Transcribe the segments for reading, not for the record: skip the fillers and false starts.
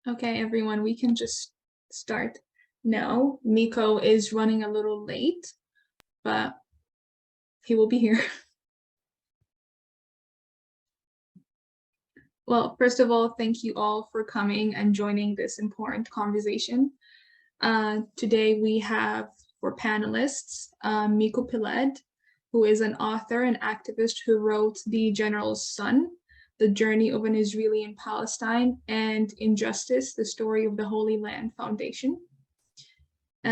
Okay, everyone, we can just start now. Miko is running a little late, but he will be here. Well, first of all, thank you all for coming and joining this important conversation. Today we have for panelists, Miko Peled, who is an author and activist who wrote The General's Son, The Journey of an Israeli in Palestine, and Injustice, The Story of the Holy Land Foundation.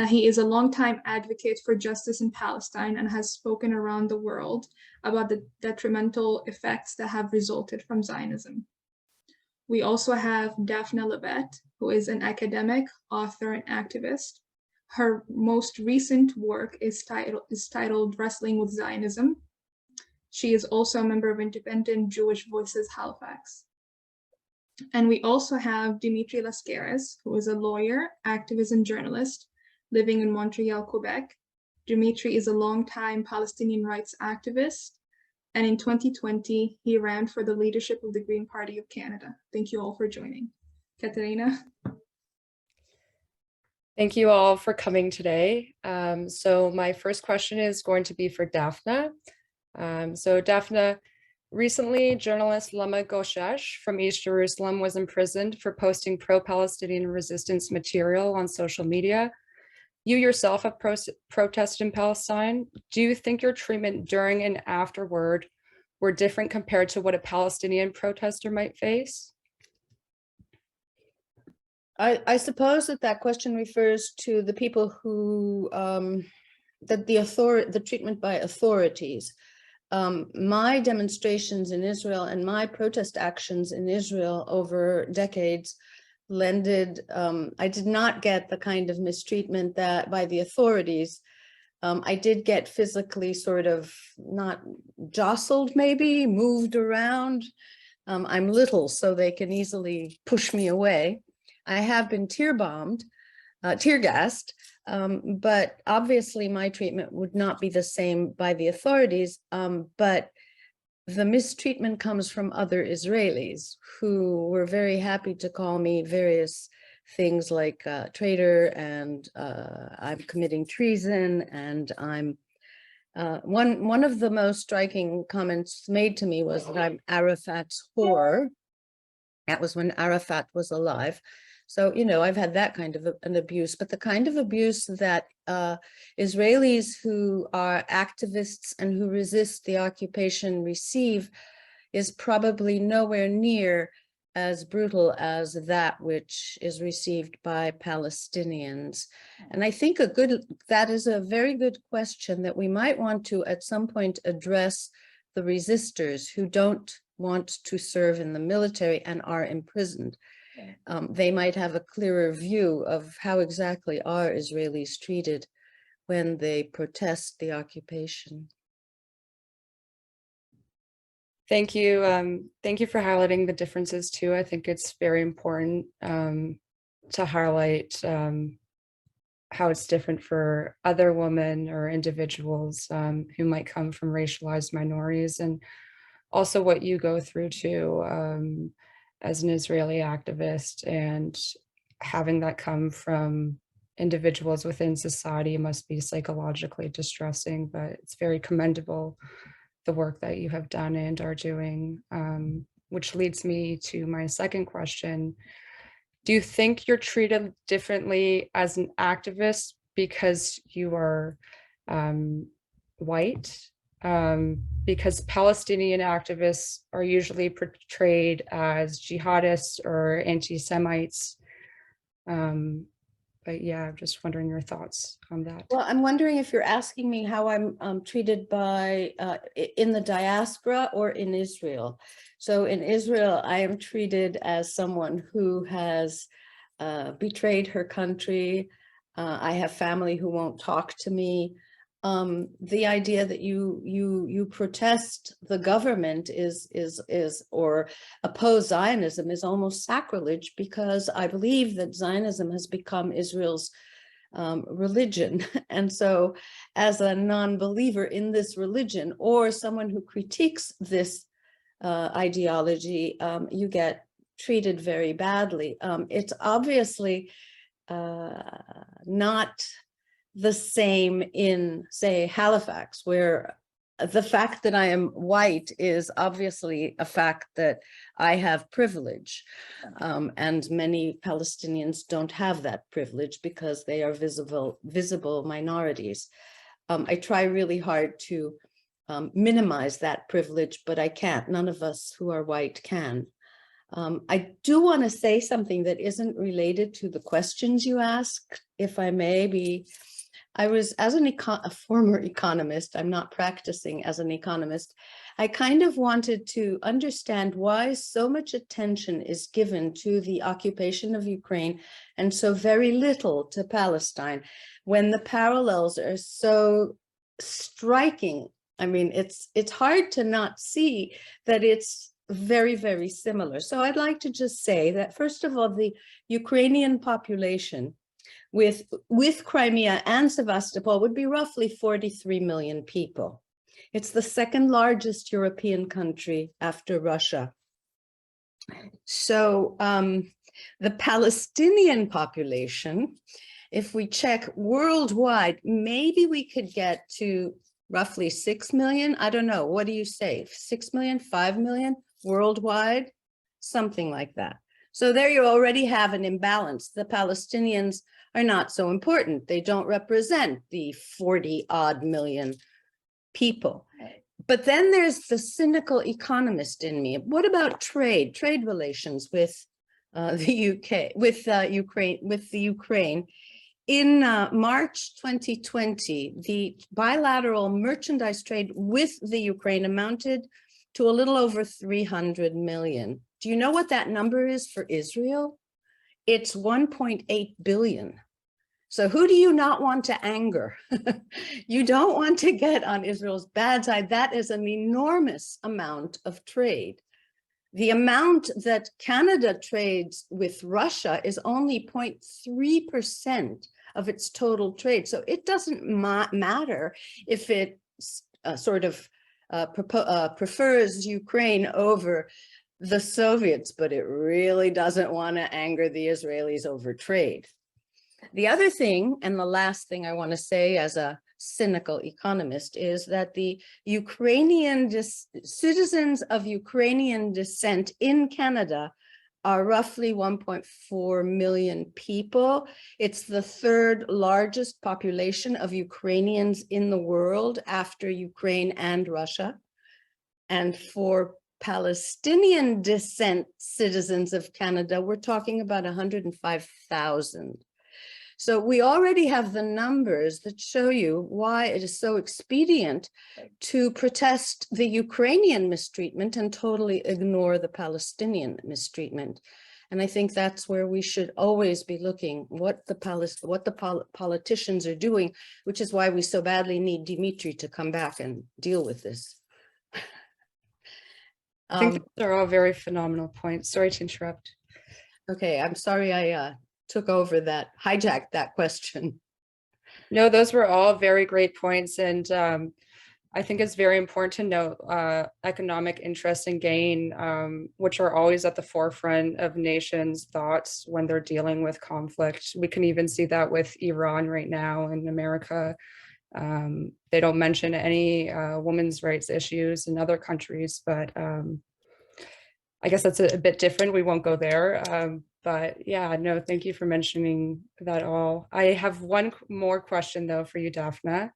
He is a longtime advocate for justice in Palestine and has spoken around the world about the detrimental effects that have resulted from Zionism. We also have Daphna Levit, who is an academic, author, and activist. Her most recent work is titled Wrestling with Zionism. She is also a member of Independent Jewish Voices Halifax. And we also have Dimitri Lascaris, who is a lawyer, activist, and journalist living in Montreal, Quebec. Dimitri is a longtime Palestinian rights activist, and in 2020, he ran for the leadership of the Green Party of Canada. Thank you all for joining. Katerina? Thank you all for coming today. So my first question is going to be for Daphna. So Daphna, recently journalist Lama Goshesh from East Jerusalem was imprisoned for posting pro-Palestinian resistance material on social media. You yourself have protested in Palestine. Do you think your treatment during and afterward were different compared to what a Palestinian protester might face? I suppose that question refers to the people who, the treatment by authorities. My demonstrations in Israel and my protest actions in Israel over decades I did not get the kind of mistreatment that by the authorities. I did get physically sort of not jostled, maybe moved around. I'm little, so they can easily push me away. I have been tear gassed, but obviously my treatment would not be the same by the authorities. But the mistreatment comes from other Israelis who were very happy to call me various things like traitor and I'm committing treason, and I'm one of the most striking comments made to me was that I'm Arafat's whore. That was when Arafat was alive. So, you know, I've had that kind of an abuse, but the kind of abuse that Israelis who are activists and who resist the occupation receive is probably nowhere near as brutal as that which is received by Palestinians. And I think that is a very good question that we might want to at some point address the resistors who don't want to serve in the military and are imprisoned. They might have a clearer view of how exactly are Israelis treated when they protest the occupation. Thank you. Thank you for highlighting the differences too. I think it's very important to highlight how it's different for other women or individuals who might come from racialized minorities, and also what you go through too as an Israeli activist, and having that come from individuals within society must be psychologically distressing, but it's very commendable, the work that you have done and are doing, which leads me to my second question. Do you think you're treated differently as an activist because you are white? Because Palestinian activists are usually portrayed as jihadists or anti-Semites. But yeah, I'm just wondering your thoughts on that. Well, I'm wondering if you're asking me how I'm treated by in the diaspora or in Israel. So in Israel, I am treated as someone who has betrayed her country. I have family who won't talk to me. The idea that you protest the government or oppose Zionism is almost sacrilege, because I believe that Zionism has become Israel's religion. And so as a non-believer in this religion, or someone who critiques this ideology, you get treated very badly. It's obviously not the same in, say, Halifax, where the fact that I am white is obviously a fact that I have privilege. And many Palestinians don't have that privilege because they are visible minorities. I try really hard to minimize that privilege, but I can't. None of us who are white can. I do want to say something that isn't related to the questions you asked, if I may be. I was, as a former economist, I'm not practicing as an economist, I kind of wanted to understand why so much attention is given to the occupation of Ukraine and so very little to Palestine, when the parallels are so striking. I mean, it's hard to not see that it's very, very similar. So I'd like to just say that, first of all, the Ukrainian population with Crimea and Sevastopol would be roughly 43 million people. It's the second largest European country after Russia. So the Palestinian population, if we check worldwide, maybe we could get to roughly 6 million. I don't know. What do you say? 6 million, 5 million worldwide, something like that. So there you already have an imbalance. The Palestinians are not so important. They don't represent the 40 odd million people. But then there's the cynical economist in me. What about trade relations with the UK, with Ukraine? In March 2020, the bilateral merchandise trade with the Ukraine amounted to a little over 300 million. Do you know what that number is for Israel? It's 1.8 billion. So who do you not want to anger? You don't want to get on Israel's bad side. That is an enormous amount of trade. The amount that Canada trades with Russia is only 0.3% of its total trade. So it doesn't matter if it prefers Ukraine over the Soviets, but it really doesn't want to anger the Israelis over trade. The other thing, and the last thing I want to say as a cynical economist, is that the citizens of Ukrainian descent in Canada are roughly 1.4 million people. It's the third largest population of Ukrainians in the world after Ukraine and Russia. And for Palestinian descent citizens of Canada, we're talking about 105,000. So we already have the numbers that show you why it is so expedient to protest the Ukrainian mistreatment and totally ignore the Palestinian mistreatment. And I think that's where we should always be looking, what the politicians are doing, which is why we so badly need Dimitri to come back and deal with this. I think they're all very phenomenal points. Sorry to interrupt. Okay, I'm sorry I hijacked that question. No, those were all very great points. And I think it's very important to note economic interest and gain, which are always at the forefront of nations' thoughts when they're dealing with conflict. We can even see that with Iran right now in America. They don't mention any women's rights issues in other countries, but I guess that's a bit different. We won't go there. But yeah, no, thank you for mentioning that all. I have one more question though for you, Daphna.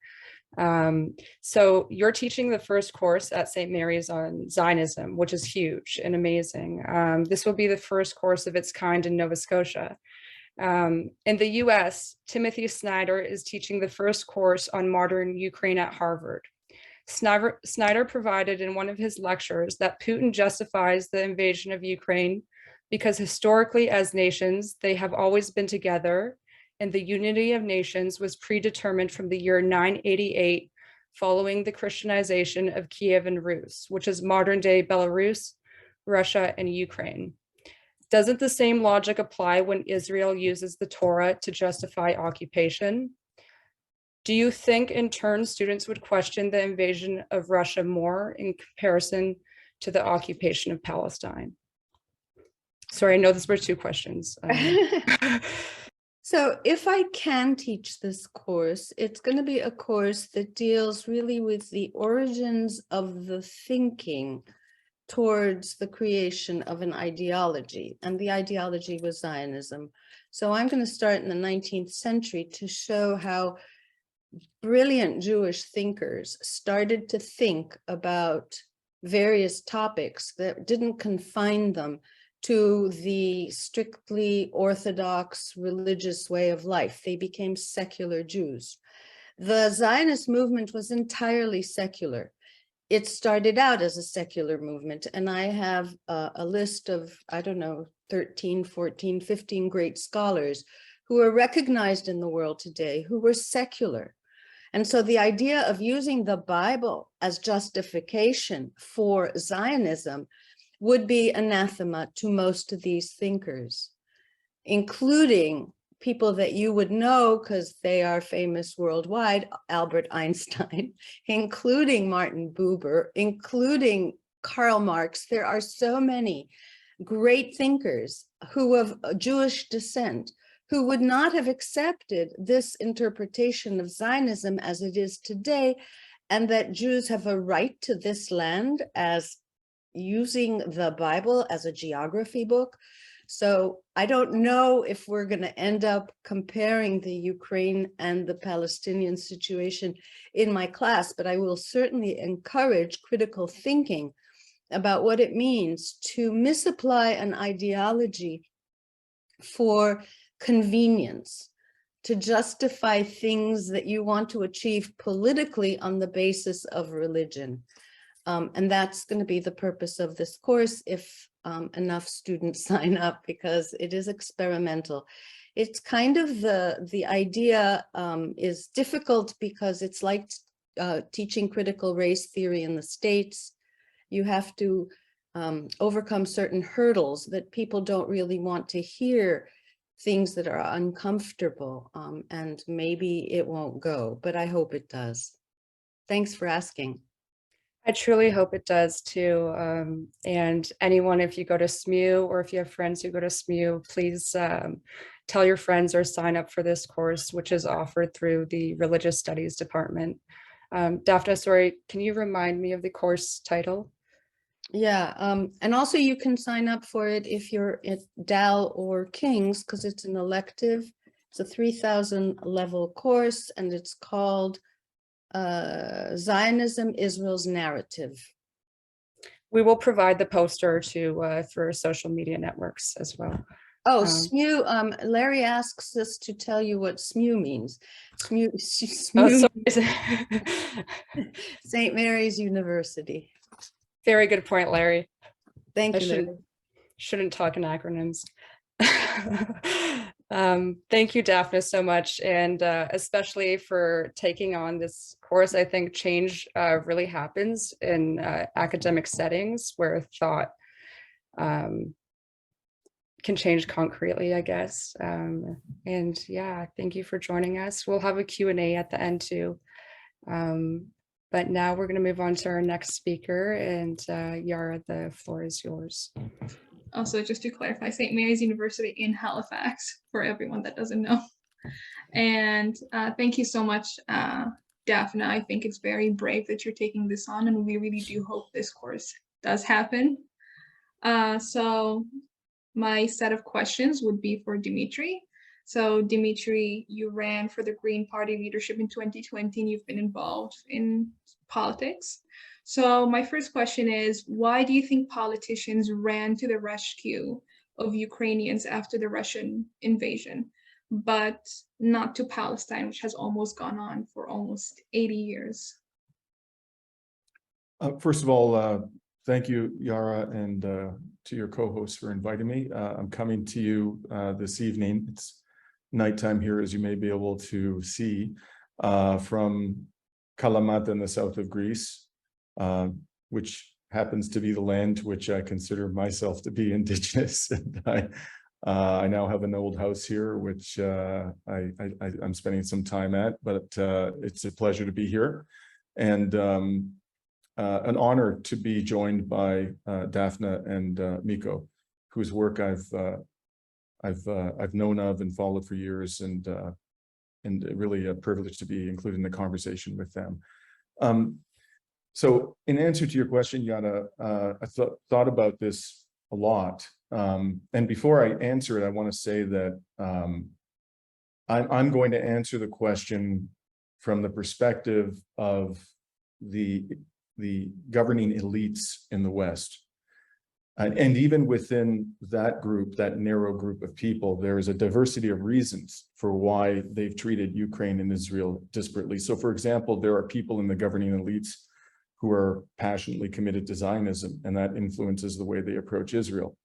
So you're teaching the first course at St. Mary's on Zionism, which is huge and amazing. This will be the first course of its kind in Nova Scotia. In the US, Timothy Snyder is teaching the first course on modern Ukraine at Harvard. Snyder provided in one of his lectures that Putin justifies the invasion of Ukraine because historically as nations, they have always been together, and the unity of nations was predetermined from the year 988 following the Christianization of Kiev and Rus, which is modern day Belarus, Russia, and Ukraine. Doesn't the same logic apply when Israel uses the Torah to justify occupation? Do you think in turn students would question the invasion of Russia more in comparison to the occupation of Palestine? Sorry, I know this were two questions. So if I can teach this course, it's going to be a course that deals really with the origins of the thinking towards the creation of an ideology, and the ideology was Zionism. So I'm going to start in the 19th century to show how brilliant Jewish thinkers started to think about various topics that didn't confine them to the strictly orthodox religious way of life. They became secular Jews. The Zionist movement was entirely secular. It started out as a secular movement, and I have a list of, I don't know, 13, 14, 15 great scholars who are recognized in the world today who were secular. And so the idea of using the Bible as justification for Zionism would be anathema to most of these thinkers, including people that you would know because they are famous worldwide, Albert Einstein, including Martin Buber, including Karl Marx. There are so many great thinkers who of Jewish descent who would not have accepted this interpretation of Zionism as it is today, and that Jews have a right to this land as using the Bible as a geography book. So I don't know if we're going to end up comparing the Ukraine and the Palestinian situation in my class, but I will certainly encourage critical thinking about what it means to misapply an ideology for convenience, to justify things that you want to achieve politically on the basis of religion. And that's going to be the purpose of this course if enough students sign up, because it is experimental. It's kind of the idea is difficult because it's like teaching critical race theory in the States. You have to overcome certain hurdles that people don't really want to hear, things that are uncomfortable, and maybe it won't go, but I hope it does. Thanks for asking. I truly hope it does too. And anyone, if you go to SMU or if you have friends who go to SMU, please tell your friends or sign up for this course, which is offered through the Religious Studies Department. Daphna, sorry, can you remind me of the course title? Yeah, and also you can sign up for it if you're at Dal or King's, because it's an elective. It's a 3,000 level course, and it's called Zionism, Israel's Narrative. We will provide the poster to through our social media networks as well. Oh, SMU, Larry asks us to tell you what SMU means. SMU, St. Mary's University. Very good point, Larry. Thank you, Larry. Shouldn't talk in acronyms. Thank you, Daphna, so much, and especially for taking on this course. I think change really happens in academic settings where thought can change concretely, I guess. And yeah, thank you for joining us. We'll have a Q&A at the end too. But now we're going to move on to our next speaker, and Yara, the floor is yours. Also, just to clarify, St. Mary's University in Halifax, for everyone that doesn't know. And thank you so much, Daphna. I think it's very brave that you're taking this on, and we really do hope this course does happen. So my set of questions would be for Dimitri. So Dimitri, you ran for the Green Party leadership in 2020, and you've been involved in politics. So my first question is, why do you think politicians ran to the rescue of Ukrainians after the Russian invasion, but not to Palestine, which has almost gone on for almost 80 years? First of all, thank you, Yara, and to your co-hosts for inviting me. I'm coming to you this evening. It's nighttime here, as you may be able to see, from Kalamata in the south of Greece, which happens to be the land to which I consider myself to be indigenous. And I now have an old house here, which I'm spending some time at, but it's a pleasure to be here. And an honor to be joined by Daphna and Miko. whose work I've known of and followed for years, and really a privilege to be included in the conversation with them. So in answer to your question, Yara, I thought about this a lot. And before I answer it, I want to say that I'm going to answer the question from the perspective of the governing elites in the West. And even within that group, that narrow group of people, there is a diversity of reasons for why they've treated Ukraine and Israel disparately. So for example, there are people in the governing elites who are passionately committed to Zionism, and that influences the way they approach Israel.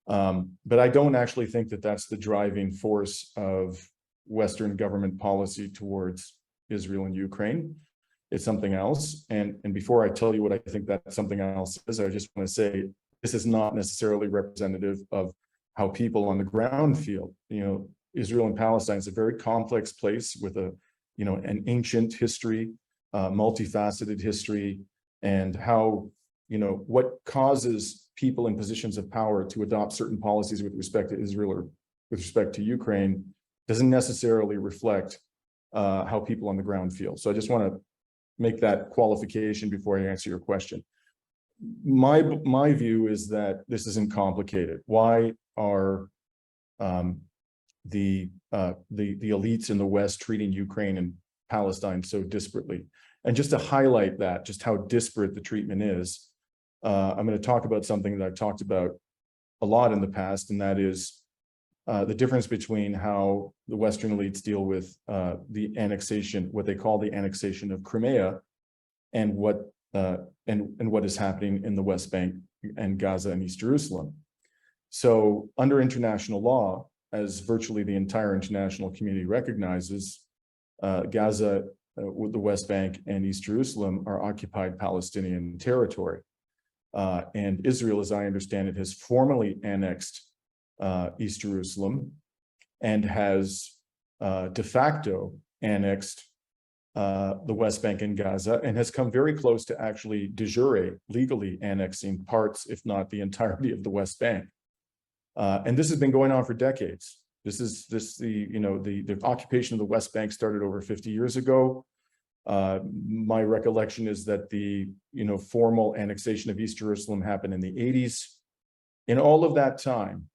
But I don't actually think that that's the driving force of Western government policy towards Israel and Ukraine. It's something else. And before I tell you what I think that something else is, I just want to say this is not necessarily representative of how people on the ground feel. Israel and Palestine is a very complex place with an ancient history, multifaceted history, and how, what causes people in positions of power to adopt certain policies with respect to Israel or with respect to Ukraine doesn't necessarily reflect how people on the ground feel. So I just want to make that qualification before I answer your question. My view is that this isn't complicated. Why are the elites in the West treating Ukraine and Palestine so disparately? And just to highlight that, just how disparate the treatment is, I'm going to talk about something that I've talked about a lot in the past, and that is the difference between how the Western elites deal with the annexation, what they call the annexation of Crimea, and what is happening in the West Bank and Gaza and East Jerusalem. So under international law, as virtually the entire international community recognizes, Gaza, the West Bank and East Jerusalem are occupied Palestinian territory. And Israel, as I understand it, has formally annexed East Jerusalem and has de facto annexed the West Bank and Gaza, and has come very close to actually de jure legally annexing parts, if not the entirety of the West Bank. And this has been going on for decades. The occupation of the West Bank started over 50 years ago. My recollection is that the formal annexation of East Jerusalem happened in the 80s. In all of that time,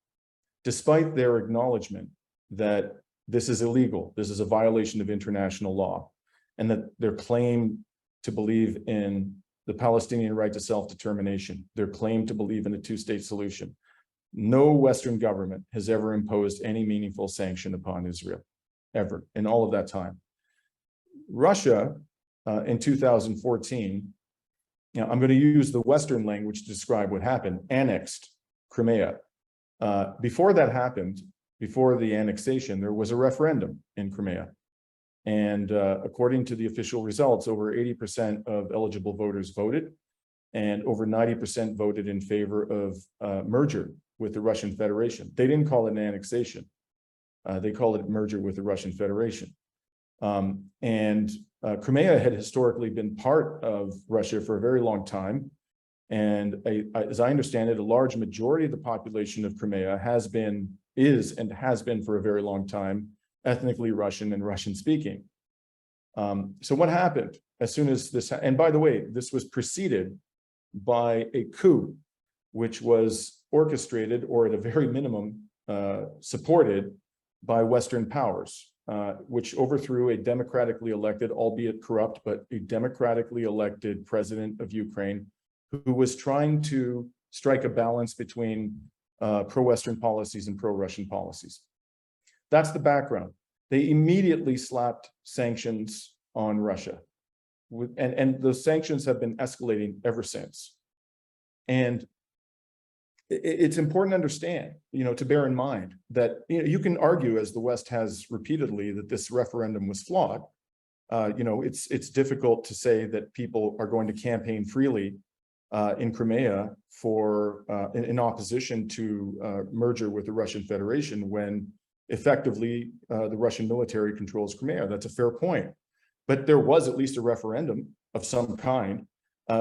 despite their acknowledgement that this is illegal, this is a violation of international law, and that their claim to believe in the Palestinian right to self-determination, their claim to believe in a two-state solution, no Western government has ever imposed any meaningful sanction upon Israel, ever, in all of that time. Russia, in 2014, I'm going to use the Western language to describe what happened, annexed Crimea. Before that happened, before the annexation, there was a referendum in Crimea. And according to the official results, over 80% of eligible voters voted, and over 90% voted in favor of merger with the Russian Federation. They didn't call it an annexation. They called it merger with the Russian Federation. Crimea had historically been part of Russia for a very long time. And as I understand it, a large majority of the population of Crimea is and has been for a very long time ethnically Russian and Russian speaking. So what happened as soon as this, and by the way, this was preceded by a coup, which was orchestrated, or at a very minimum, supported by Western powers, which overthrew a democratically elected, albeit corrupt, but a democratically elected president of Ukraine, who was trying to strike a balance between pro-Western policies and pro-Russian policies. That's the background. They immediately slapped sanctions on Russia. And those sanctions have been escalating ever since. And it's important to understand, to bear in mind that you can argue, as the West has repeatedly, that this referendum was flawed. It's difficult to say that people are going to campaign freely in Crimea in opposition to merger with the Russian Federation when effectively the Russian military controls Crimea. That's a fair point. But there was at least a referendum of some kind.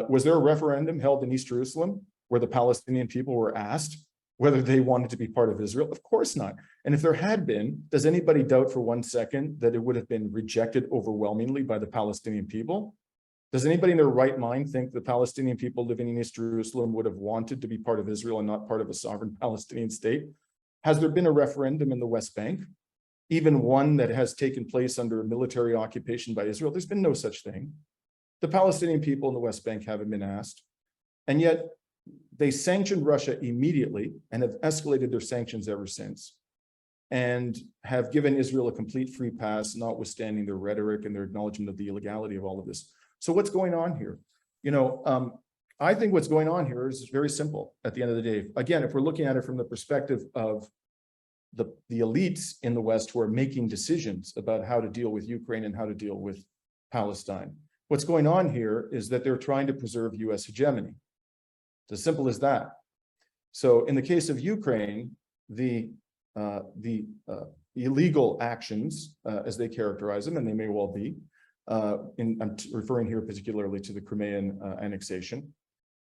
Was there a referendum held in East Jerusalem where the Palestinian people were asked whether they wanted to be part of Israel? Of course not. And if there had been, does anybody doubt for 1 second that it would have been rejected overwhelmingly by the Palestinian people? Does anybody in their right mind think the Palestinian people living in East Jerusalem would have wanted to be part of Israel and not part of a sovereign Palestinian state? Has there been a referendum in the West Bank, even one that has taken place under military occupation by Israel? There's been no such thing. The Palestinian people in the West Bank haven't been asked. And yet they sanctioned Russia immediately and have escalated their sanctions ever since, and have given Israel a complete free pass, notwithstanding their rhetoric and their acknowledgement of the illegality of all of this. So what's going on here? I think what's going on here is very simple at the end of the day. Again, if we're looking at it from the perspective of the elites in the West who are making decisions about how to deal with Ukraine and how to deal with Palestine, what's going on here is that they're trying to preserve US hegemony. It's as simple as that. So in the case of Ukraine, the illegal actions, as they characterize them, and they may well be, I'm referring here particularly to the Crimean annexation,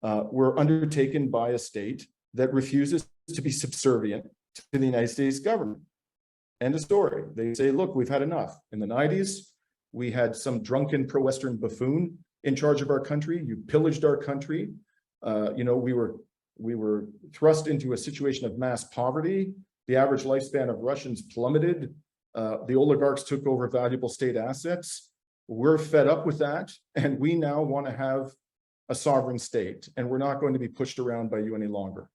were undertaken by a state that refuses to be subservient to the United States government. End of story. They say, look, we've had enough. In the 90s, we had some drunken pro-Western buffoon in charge of our country. You pillaged our country. We were thrust into a situation of mass poverty. The average lifespan of Russians plummeted. The oligarchs took over valuable state assets. We're fed up with that, and we now want to have a sovereign state, and we're not going to be pushed around by you any longer.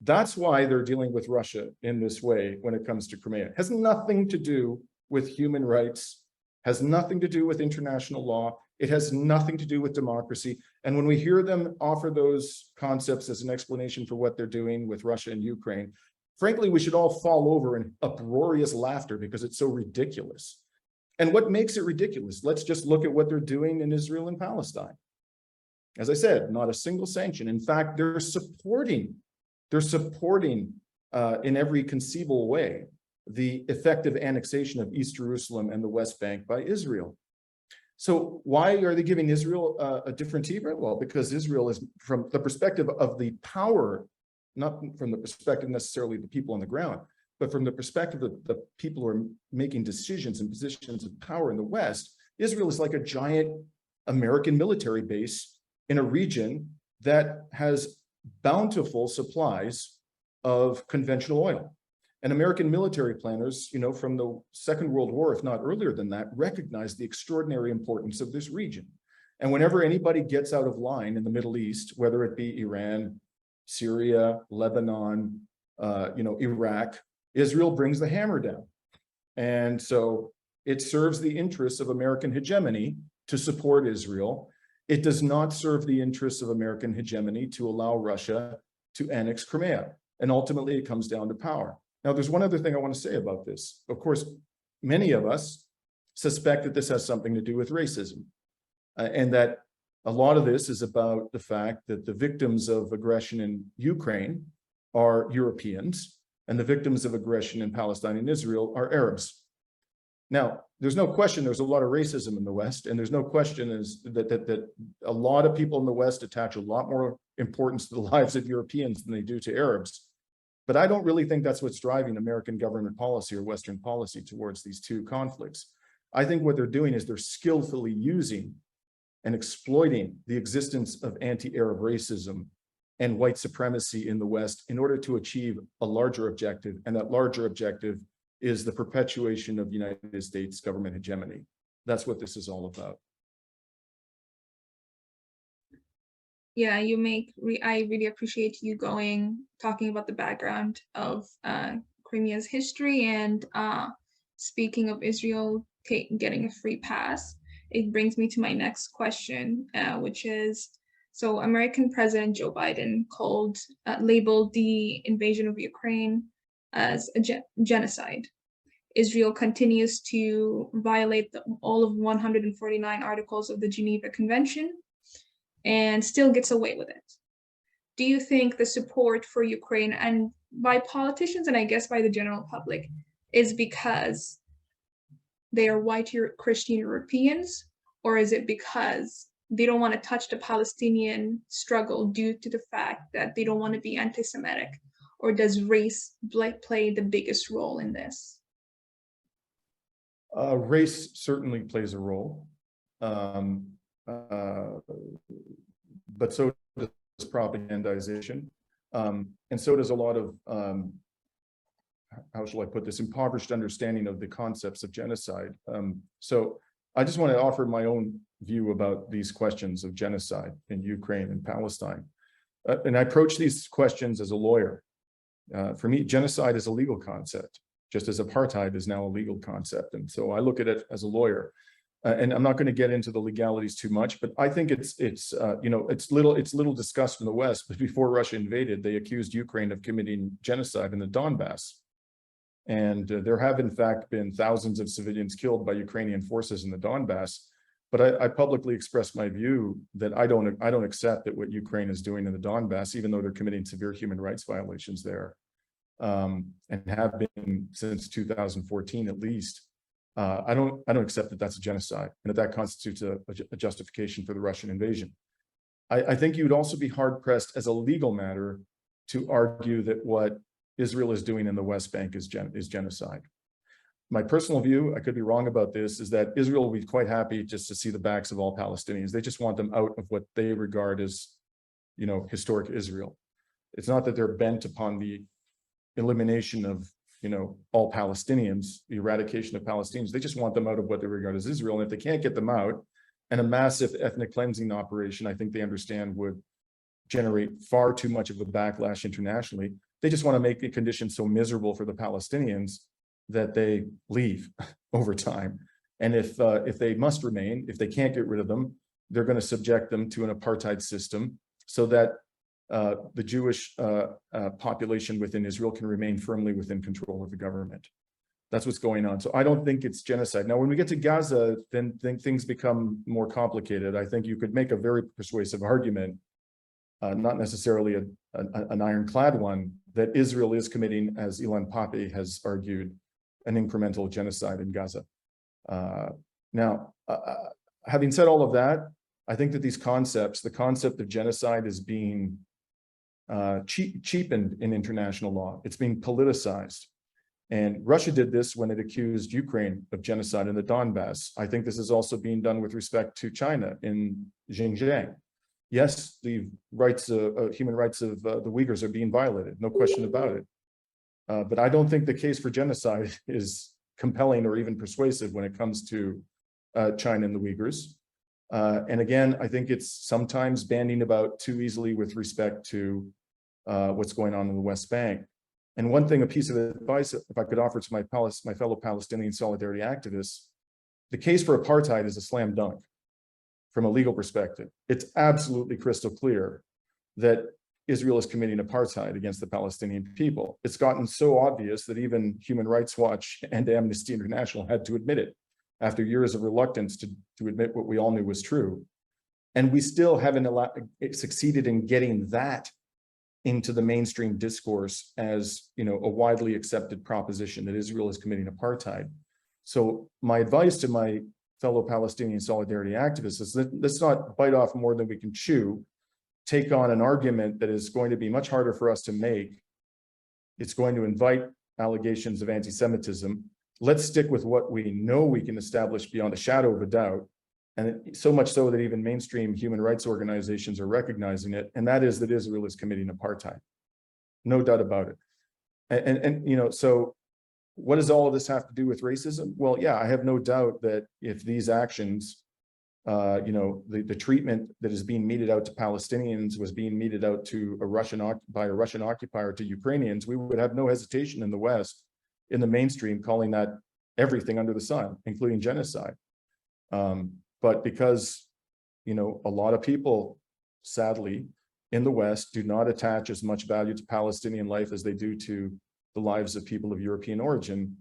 That's why they're dealing with Russia in this way when it comes to Crimea. It has nothing to do with human rights, has nothing to do with international law. It has nothing to do with democracy. And when we hear them offer those concepts as an explanation for what they're doing with Russia and Ukraine, frankly, we should all fall over in uproarious laughter because it's so ridiculous. And what makes it ridiculous? Let's just look at what they're doing in Israel and Palestine. As I said, not a single sanction. In fact, they're supporting in every conceivable way the effective annexation of East Jerusalem and the West Bank by Israel. So why are they giving Israel a different treatment? Well, because Israel is, from the perspective of the power, not from the perspective necessarily of the people on the ground, but from the perspective of the people who are making decisions and positions of power in the West, Israel is like a giant American military base in a region that has bountiful supplies of conventional oil. And American military planners, from the Second World War, if not earlier than that, recognized the extraordinary importance of this region. And whenever anybody gets out of line in the Middle East, whether it be Iran, Syria, Lebanon, Iraq, Israel brings the hammer down. And so it serves the interests of American hegemony to support Israel. It does not serve the interests of American hegemony to allow Russia to annex Crimea. And ultimately, it comes down to power. Now, there's one other thing I want to say about this. Of course, many of us suspect that this has something to do with racism, and that a lot of this is about the fact that the victims of aggression in Ukraine are Europeans, and the victims of aggression in Palestine and Israel are Arabs. Now, there's no question there's a lot of racism in the West, and there's no question that a lot of people in the West attach a lot more importance to the lives of Europeans than they do to Arabs. But I don't really think that's what's driving American government policy or Western policy towards these two conflicts. I think what they're doing is they're skillfully using and exploiting the existence of anti-Arab racism and white supremacy in the West in order to achieve a larger objective. And that larger objective is the perpetuation of United States government hegemony. That's what this is all about. Yeah, I really appreciate you talking about the background of Crimea's history, and speaking of Israel getting a free pass. It brings me to my next question, which is, so American President Joe Biden labeled the invasion of Ukraine as a genocide. Israel continues to violate all of 149 articles of the Geneva Convention and still gets away with it. Do you think the support for Ukraine, and by politicians and I guess by the general public, is because they are white Christian Europeans, or is it because they don't want to touch the Palestinian struggle due to the fact that they don't want to be anti-Semitic? or does race play the biggest role in this? Race certainly plays a role, but so does propagandization, and so does a lot of, how shall I put this, impoverished understanding of the concepts of genocide. So I just want to offer my own view about these questions of genocide in Ukraine and Palestine. And I approach these questions as a lawyer. For me, genocide is a legal concept, just as apartheid is now a legal concept. And so I look at it as a lawyer. And I'm not going to get into the legalities too much, but I think it's little discussed in the West. But before Russia invaded, they accused Ukraine of committing genocide in the Donbass. And there have, in fact, been thousands of civilians killed by Ukrainian forces in the Donbass. But I publicly expressed my view that I don't accept that what Ukraine is doing in the Donbass, even though they're committing severe human rights violations there, and have been since 2014 at least. I don't accept that that's a genocide and that constitutes a justification for the Russian invasion. I think you would also be hard pressed as a legal matter to argue that what Israel is doing in the West Bank is genocide. My personal view, I could be wrong about this, is that Israel will be quite happy just to see the backs of all Palestinians. They just want them out of what they regard as, historic Israel. It's not that they're bent upon the elimination of, all Palestinians, the eradication of Palestinians. They just want them out of what they regard as Israel. And if they can't get them out, and a massive ethnic cleansing operation, I think they understand, would generate far too much of a backlash internationally. They just want to make the conditions so miserable for the Palestinians that they leave over time. And if they must remain, if they can't get rid of them, they're going to subject them to an apartheid system so that the Jewish population within Israel can remain firmly within control of the government. That's what's going on. So I don't think it's genocide. Now, when we get to Gaza, then things become more complicated. I think you could make a very persuasive argument, not necessarily an ironclad one, that Israel is committing, as Ilan Pappé has argued, an incremental genocide in Gaza. Now, having said all of that, I think that these concepts, the concept of genocide is being cheapened in international law. It's being politicized. And Russia did this when it accused Ukraine of genocide in the Donbass. I think this is also being done with respect to China in Xinjiang. Yes, the human rights of the Uyghurs are being violated, no question about it. But I don't think the case for genocide is compelling or even persuasive when it comes to China and the Uyghurs. And again, I think it's sometimes banding about too easily with respect to what's going on in the West Bank. And one thing, a piece of advice, if I could offer to my fellow Palestinian solidarity activists, the case for apartheid is a slam dunk from a legal perspective. It's absolutely crystal clear that Israel is committing apartheid against the Palestinian people. It's gotten so obvious that even Human Rights Watch and Amnesty International had to admit it after years of reluctance to admit what we all knew was true. And we still haven't succeeded in getting that into the mainstream discourse as, a widely accepted proposition that Israel is committing apartheid. So my advice to my fellow Palestinian solidarity activists is that let's not bite off more than we can chew, take on an argument that is going to be much harder for us to make. It's going to invite allegations of anti-Semitism. Let's stick with what we know we can establish beyond a shadow of a doubt. And so much so that even mainstream human rights organizations are recognizing it. And that is that Israel is committing apartheid. No doubt about it. And so what does all of this have to do with racism? Well, yeah, I have no doubt that if these actions, the treatment that is being meted out to Palestinians was being meted out to by a Russian occupier to Ukrainians, we would have no hesitation in the West, in the mainstream, calling that everything under the sun, including genocide. But because, a lot of people, sadly, in the West do not attach as much value to Palestinian life as they do to the lives of people of European origin,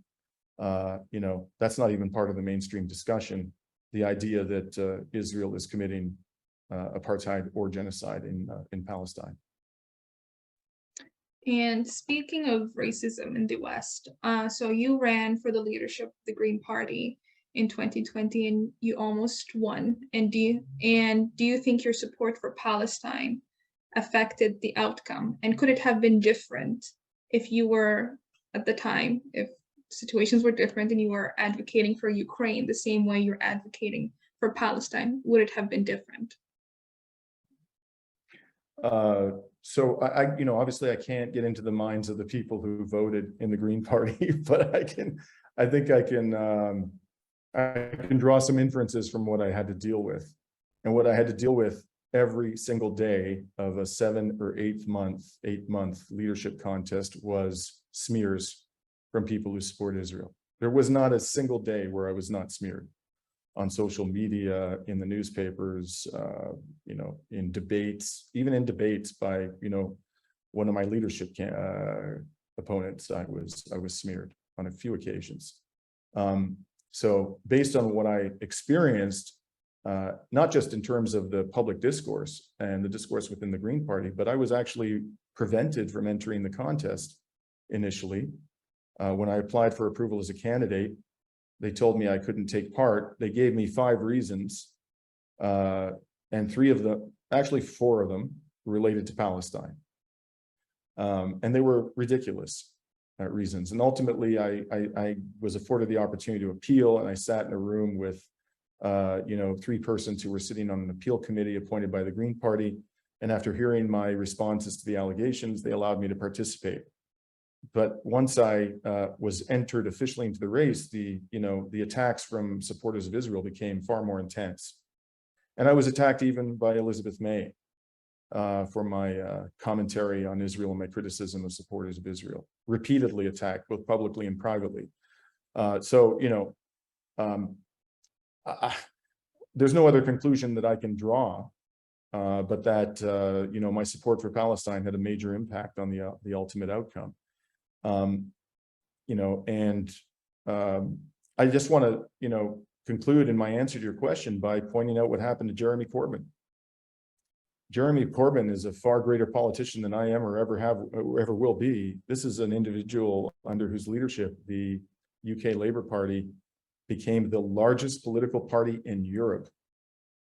that's not even part of the mainstream discussion. The idea that Israel is committing apartheid or genocide in Palestine. And speaking of racism in the West, so you ran for the leadership of the Green Party in 2020 and you almost won. And do you think your support for Palestine affected the outcome? And could it have been different if you were at the time, if situations were different and you were advocating for Ukraine the same way you're advocating for Palestine, would it have been different? So obviously I can't get into the minds of the people who voted in the Green Party, but I think I can draw some inferences from what I had to deal with. And what I had to deal with every single day of a 7 or 8 month leadership contest was smears from people who support Israel. There was not a single day where I was not smeared on social media, in the newspapers, in debates, even in debates by, one of my leadership opponents. I was smeared on a few occasions. So based on what I experienced, not just in terms of the public discourse and the discourse within the Green Party, but I was actually prevented from entering the contest initially. When I applied for approval as a candidate, they told me I couldn't take part. They gave me 5 reasons, and 4 of them related to Palestine. And they were ridiculous reasons. And ultimately, I was afforded the opportunity to appeal, and I sat in a room with 3 persons who were sitting on an appeal committee appointed by the Green Party. And after hearing my responses to the allegations, they allowed me to participate. But once I was entered officially into the race, the attacks from supporters of Israel became far more intense. And I was attacked even by Elizabeth May for my commentary on Israel and my criticism of supporters of Israel, repeatedly attacked, both publicly and privately. There's no other conclusion that I can draw, but that, my support for Palestine had a major impact on the ultimate outcome. I just want to, conclude in my answer to your question by pointing out what happened to Jeremy Corbyn. Jeremy Corbyn is a far greater politician than I am or ever will be. This is an individual under whose leadership the UK Labour Party became the largest political party in Europe.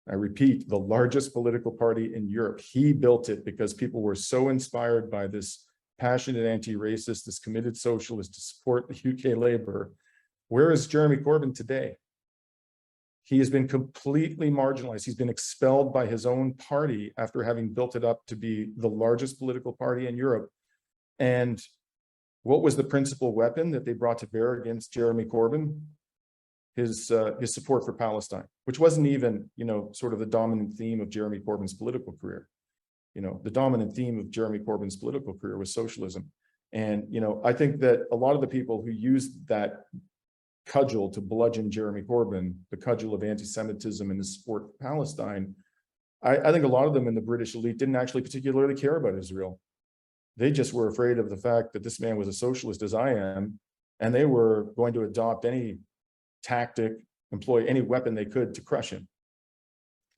I repeat, the largest political party in Europe. He built it because people were so inspired by this passionate anti-racist, this committed socialist to support the UK Labour. Where is Jeremy Corbyn today? He has been completely marginalized. He's been expelled by his own party after having built it up to be the largest political party in Europe. And what was the principal weapon that they brought to bear against Jeremy Corbyn? His support for Palestine, which wasn't even, sort of the dominant theme of Jeremy Corbyn's political career. The dominant theme of Jeremy Corbyn's political career was socialism. And, I think that a lot of the people who used that cudgel to bludgeon Jeremy Corbyn, the cudgel of anti-Semitism and his support for Palestine, I think a lot of them in the British elite didn't actually particularly care about Israel. They just were afraid of the fact that this man was a socialist as I am, and they were going to adopt any tactic, employ any weapon they could to crush him.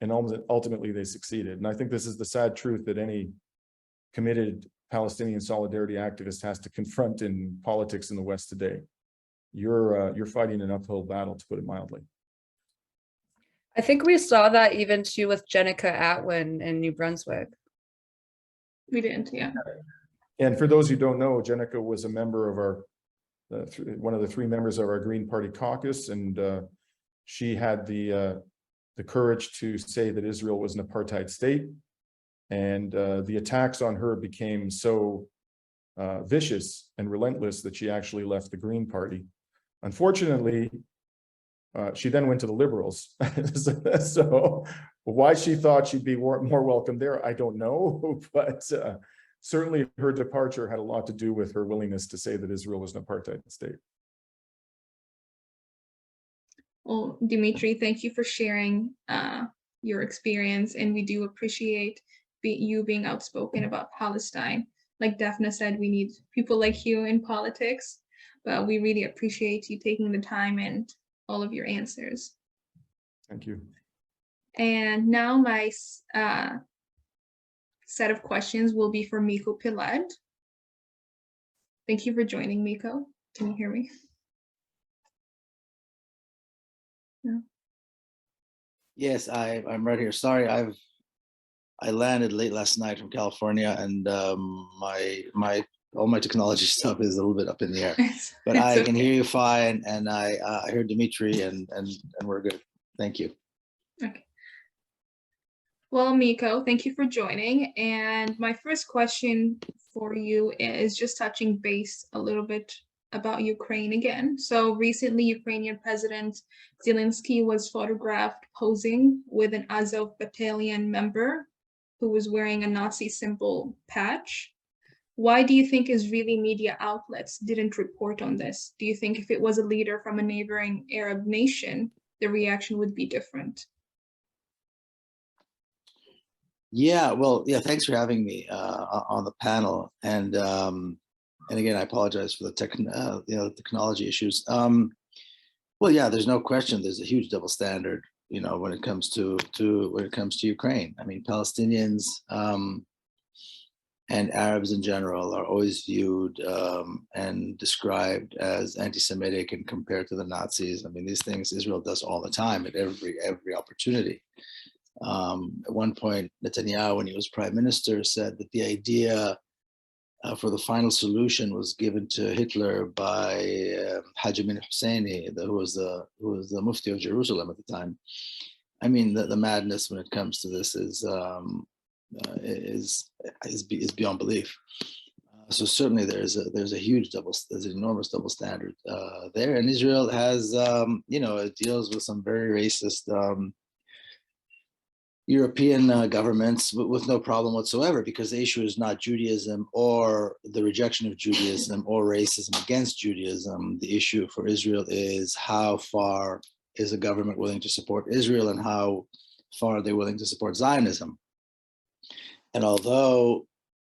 And ultimately they succeeded. And I think this is the sad truth that any committed Palestinian solidarity activist has to confront in politics in the West today. You're fighting an uphill battle, to put it mildly. I think we saw that even too with Jenica Atwin in New Brunswick. We didn't, yeah. And for those who don't know, Jenica was a member of our, one of the 3 members of our Green Party caucus, and she had the courage to say that Israel was an apartheid state. And the attacks on her became so vicious and relentless that she actually left the Green Party. Unfortunately, she then went to the Liberals. So why she thought she'd be more welcome there, I don't know. But certainly her departure had a lot to do with her willingness to say that Israel was an apartheid state. Well, Dimitri, thank you for sharing your experience, and we do appreciate you being outspoken about Palestine. Like Daphna said, we need people like you in politics, but we really appreciate you taking the time and all of your answers. Thank you. And now my set of questions will be for Miko Peled. Thank you for joining, Miko. Can you hear me? No. Yes, I'm right here. Sorry, I landed late last night from California, and my all my technology stuff is a little bit up in the air, but It's I can okay. hear you fine, and I heard Dimitri, and we're good. Thank you. Okay. Well, Miko, thank you for joining. And my first question for you is just touching base a little bit about Ukraine again. So recently, Ukrainian President Zelensky was photographed posing with an Azov battalion member who was wearing a Nazi symbol patch. Why do you think Israeli media outlets didn't report on this? Do you think if it was a leader from a neighboring Arab nation, the reaction would be different? Yeah, well, yeah, thanks for having me on the panel. And again, I apologize for the technology issues. Well, yeah, there's no question. There's a huge double standard, when it comes to Ukraine. I mean, Palestinians and Arabs in general are always viewed and described as anti-Semitic and compared to the Nazis. I mean, these things Israel does all the time at every opportunity. At one point, Netanyahu, when he was prime minister, said that the idea for the final solution was given to Hitler by Haji Amin Husseini, who was the Mufti of Jerusalem at the time. I mean, the madness when it comes to this is beyond belief. So certainly there's an enormous double standard there, and Israel has it deals with some very racist European governments with no problem whatsoever, because the issue is not Judaism or the rejection of Judaism or racism against Judaism. The issue for Israel is how far is a government willing to support Israel and how far are they willing to support Zionism. And although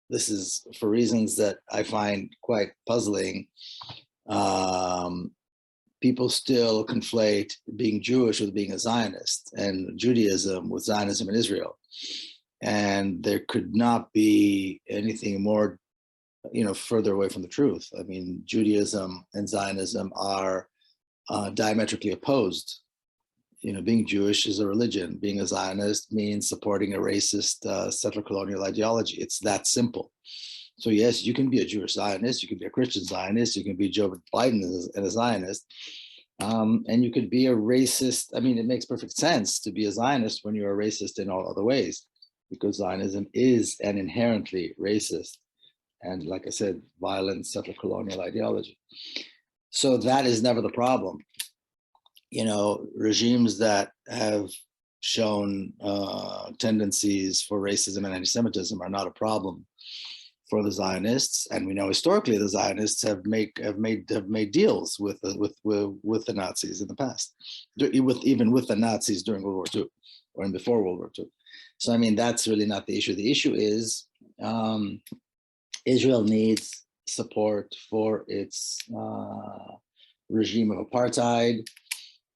this is for reasons that I find quite puzzling, people still conflate being Jewish with being a Zionist, and Judaism with Zionism in Israel. And there could not be anything more, further away from the truth. I mean, Judaism and Zionism are diametrically opposed. Being Jewish is a religion. Being a Zionist means supporting a racist settler colonial ideology. It's that simple. So yes, you can be a Jewish Zionist, you can be a Christian Zionist, you can be Joe Biden and a Zionist, and you could be a racist. I mean, it makes perfect sense to be a Zionist when you're a racist in all other ways, because Zionism is an inherently racist and, like I said, violent settler colonial ideology. So that is never the problem. Regimes that have shown tendencies for racism and anti-Semitism are not a problem for the Zionists, and we know historically the Zionists have made deals with the Nazis in the past, even with the Nazis during World War II or in before World War II. So I mean, that's really not the issue. The issue is Israel needs support for its regime of apartheid.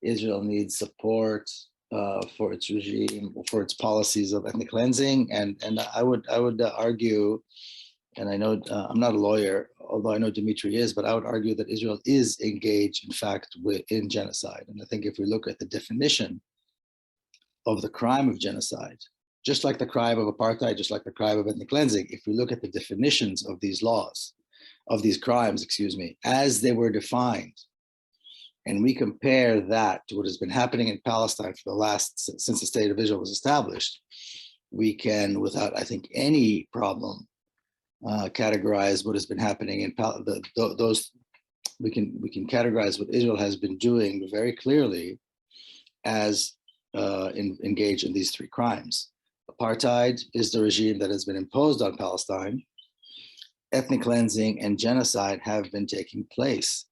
Israel needs support for its regime, for its policies of ethnic cleansing, and I would argue. And I know I'm not a lawyer, although I know Dimitri is, but I would argue that Israel is engaged, in fact, in genocide. And I think if we look at the definition of the crime of genocide, just like the crime of apartheid, just like the crime of ethnic cleansing, if we look at the definitions of these laws, of these crimes, as they were defined, and we compare that to what has been happening in Palestine since the state of Israel was established, we can, without, I think, any problem, categorize what has been happening in we can categorize what Israel has been doing very clearly as engaged in these three crimes. Apartheid is the regime that has been imposed on Palestine. Ethnic cleansing and genocide have been taking place.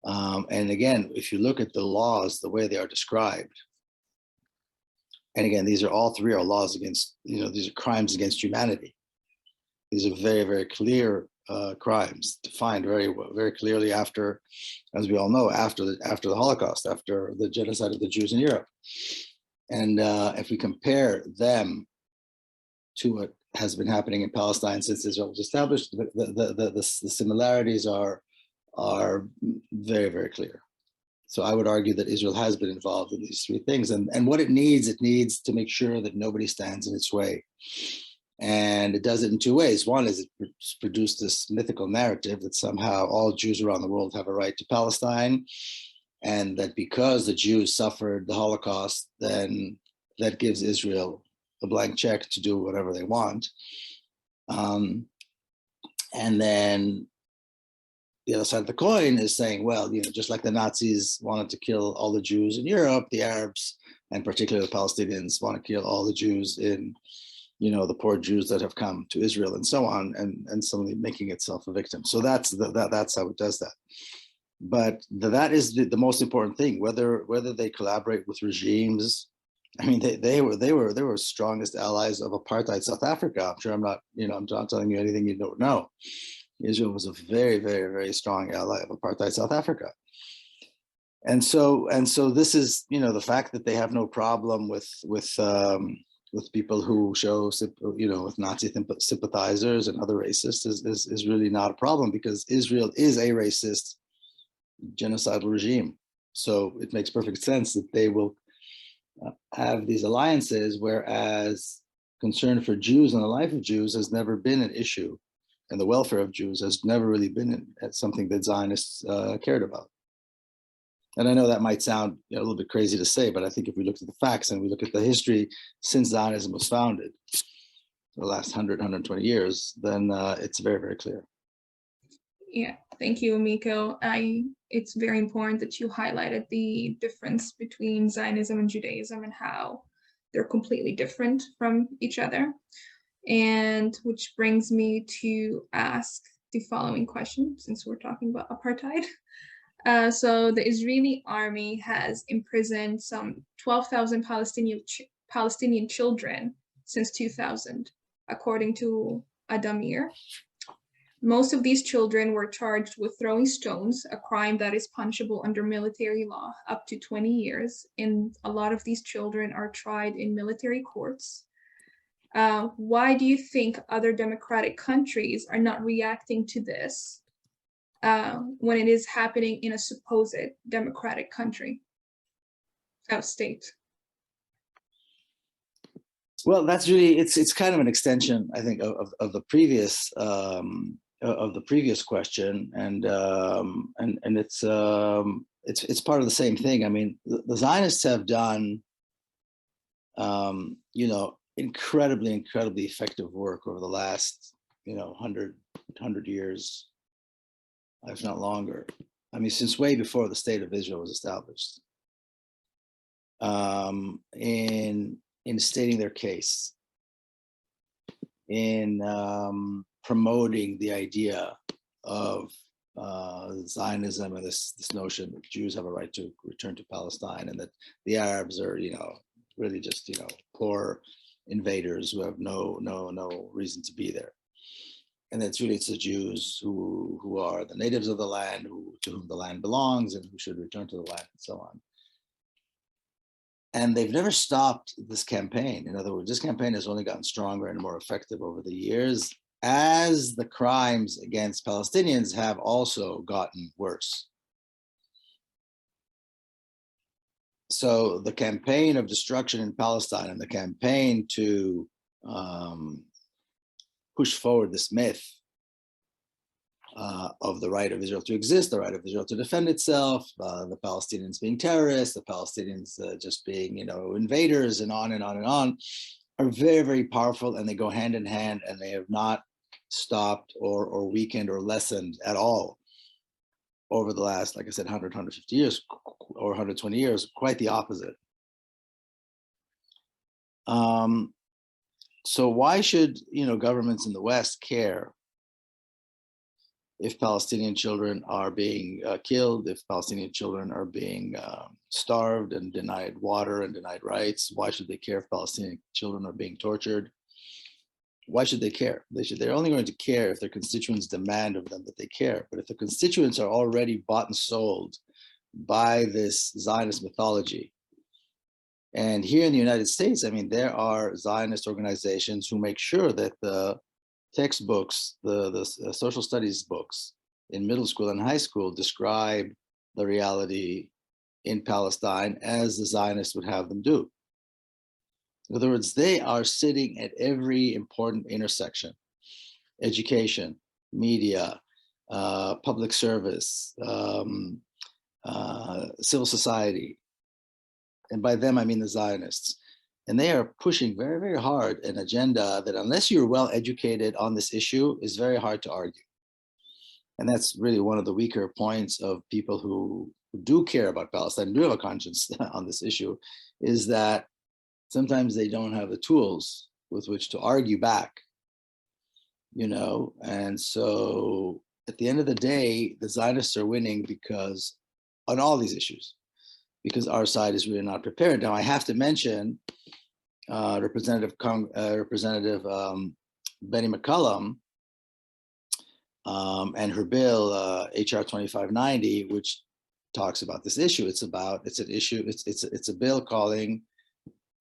And again, if you look at the laws, the way they are described, and again, all three are laws against, these are crimes against humanity. These are very, very clear crimes, defined very clearly after, as we all know, after the Holocaust, after the genocide of the Jews in Europe. And if we compare them to what has been happening in Palestine since Israel was established, the similarities are very, very clear. So I would argue that Israel has been involved in these three things, and what it needs to make sure that nobody stands in its way And it does it in two ways. One is it produced this mythical narrative that somehow all Jews around the world have a right to Palestine, and that because the Jews suffered the Holocaust, then that gives Israel a blank check to do whatever they want. And then the other side of the coin is saying, well, you know, just like the Nazis wanted to kill all the Jews in Europe, the Arabs, and particularly the Palestinians, want to kill all the Jews in, you know, the poor Jews that have come to Israel and so on, and suddenly making itself a victim. So that's how it does that. But that is the most important thing. Whether they collaborate with regimes, I mean, they were strongest allies of apartheid South Africa. I'm sure I'm not telling you anything you don't know. Israel was a very, very, very strong ally of apartheid South Africa. And so this is, you know, the fact that they have no problem with people who show, you know, with Nazi sympathizers and other racists is really not a problem, because Israel is a racist genocidal regime. So it makes perfect sense that they will have these alliances, whereas concern for Jews and the life of Jews has never been an issue, and the welfare of Jews has never really been something that Zionists cared about. And I know that might sound, you know, a little bit crazy to say, but I think if we look at the facts and we look at the history since Zionism was founded, the last 120 years, then it's very, very clear. Yeah, thank you, Miko. It's very important that you highlighted the difference between Zionism and Judaism and how they're completely different from each other. And which brings me to ask the following question, since we're talking about apartheid. So the Israeli army has imprisoned some 12,000 Palestinian children since 2000, according to Adamir. Most of these children were charged with throwing stones, a crime that is punishable under military law up to 20 years. And a lot of these children are tried in military courts. Why do you think other democratic countries are not reacting to this when it is happening in a supposed democratic country, state? Well, that's really, it's kind of an extension, I think, of the previous question, and it's part of the same thing. I mean, the Zionists have done, you know, incredibly effective work over the last, you know, 100 years, if not longer. I mean, since way before the state of Israel was established, in stating their case, in promoting the idea of Zionism and this notion that Jews have a right to return to Palestine, and that the Arabs are, you know, really just, you know, poor invaders who have no reason to be there. And it's the Jews who are the natives of the land, to whom the land belongs, and who should return to the land, and so on. And they've never stopped this campaign. In other words, this campaign has only gotten stronger and more effective over the years, as the crimes against Palestinians have also gotten worse. So the campaign of destruction in Palestine and the campaign to push forward this myth of the right of Israel to exist, the right of Israel to defend itself, the Palestinians being terrorists, the Palestinians just being, you know, invaders, and on and on and on, are very, very powerful, and they go hand in hand, and they have not stopped or weakened or lessened at all over the last, like I said, 100, 150 years or 120 years, quite the opposite. So why should, you know, governments in the West care if Palestinian children are being killed, if Palestinian children are being starved and denied water and denied rights? Why should they care if Palestinian children are being tortured? Why should they care? They're only going to care if their constituents demand of them that they care. But if the constituents are already bought and sold by this Zionist mythology, and here in the United States, I mean, there are Zionist organizations who make sure that the textbooks, the social studies books in middle school and high school describe the reality in Palestine as the Zionists would have them do. In other words, they are sitting at every important intersection: education, media, public service, civil society. And by them, I mean the Zionists. And they are pushing very, very hard an agenda that, unless you're well educated on this issue, is very hard to argue. And that's really one of the weaker points of people who do care about Palestine, do have a conscience on this issue, is that sometimes they don't have the tools with which to argue back, you know? And so at the end of the day, the Zionists are winning because, on all these issues, because our side is really not prepared. Now, I have to mention Representative Betty McCollum and her bill, HR 2590, which talks about this issue. It's a bill calling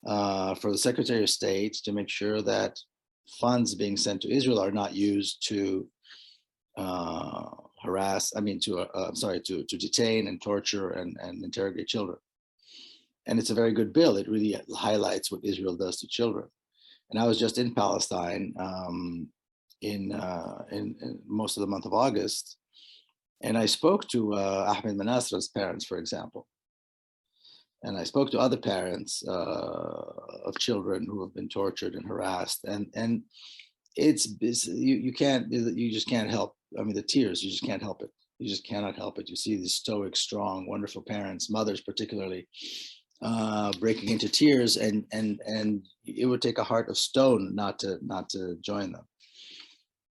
for the Secretary of State to make sure that funds being sent to Israel are not used to to detain and torture and interrogate children. And it's a very good bill. It really highlights what Israel does to children. And I was just in Palestine in most of the month of August, and I spoke to Ahmed Manasra's parents, for example. And I spoke to other parents of children who have been tortured and harassed. And you just can't help. I mean, the tears, you just can't help it. You just cannot help it. You see these stoic, strong, wonderful parents, mothers particularly, breaking into tears, and it would take a heart of stone not to join them.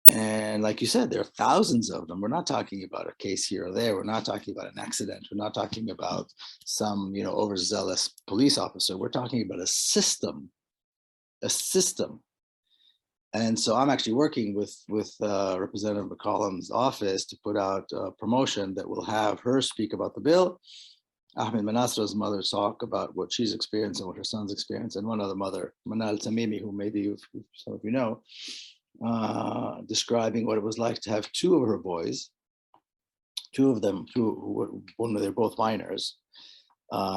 And like you said, there are thousands of them. We're not talking about a case here or there. We're not talking about an accident. We're not talking about some, overzealous police officer. We're talking about a system. And so I'm actually working with Representative McCollum's office to put out a promotion that will have her speak about the bill, Ahmed Manasra's mother talk about what she's experienced and what her son's experienced, and one other mother, Manal Tamimi, who maybe some of you know, describing what it was like to have two of her boys, two of them they're both minors,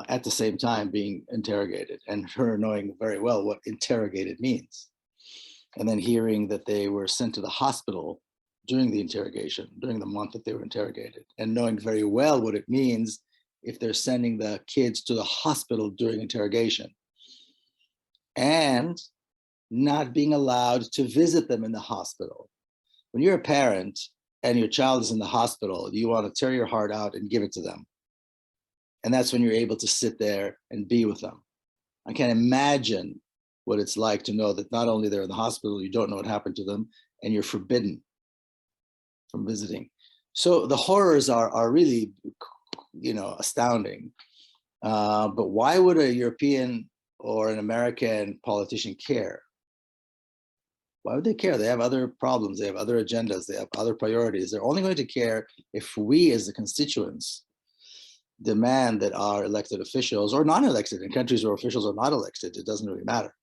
at the same time being interrogated, and her knowing very well what interrogated means. And then hearing that they were sent to the hospital during the interrogation, during the month that they were interrogated, and knowing very well what it means if they're sending the kids to the hospital during interrogation, and not being allowed to visit them in the hospital. When you're a parent and your child is in the hospital, you want to tear your heart out and give it to them. And that's when you're able to sit there and be with them. I can't imagine what it's like to know that not only they're in the hospital, you don't know what happened to them, and you're forbidden from visiting. So the horrors are really, astounding. But why would a European or an American politician care? Why would they care? They have other problems. They have other agendas. They have other priorities. They're only going to care if we as the constituents demand that our elected officials, or non-elected, in countries where officials are not elected, it doesn't really matter.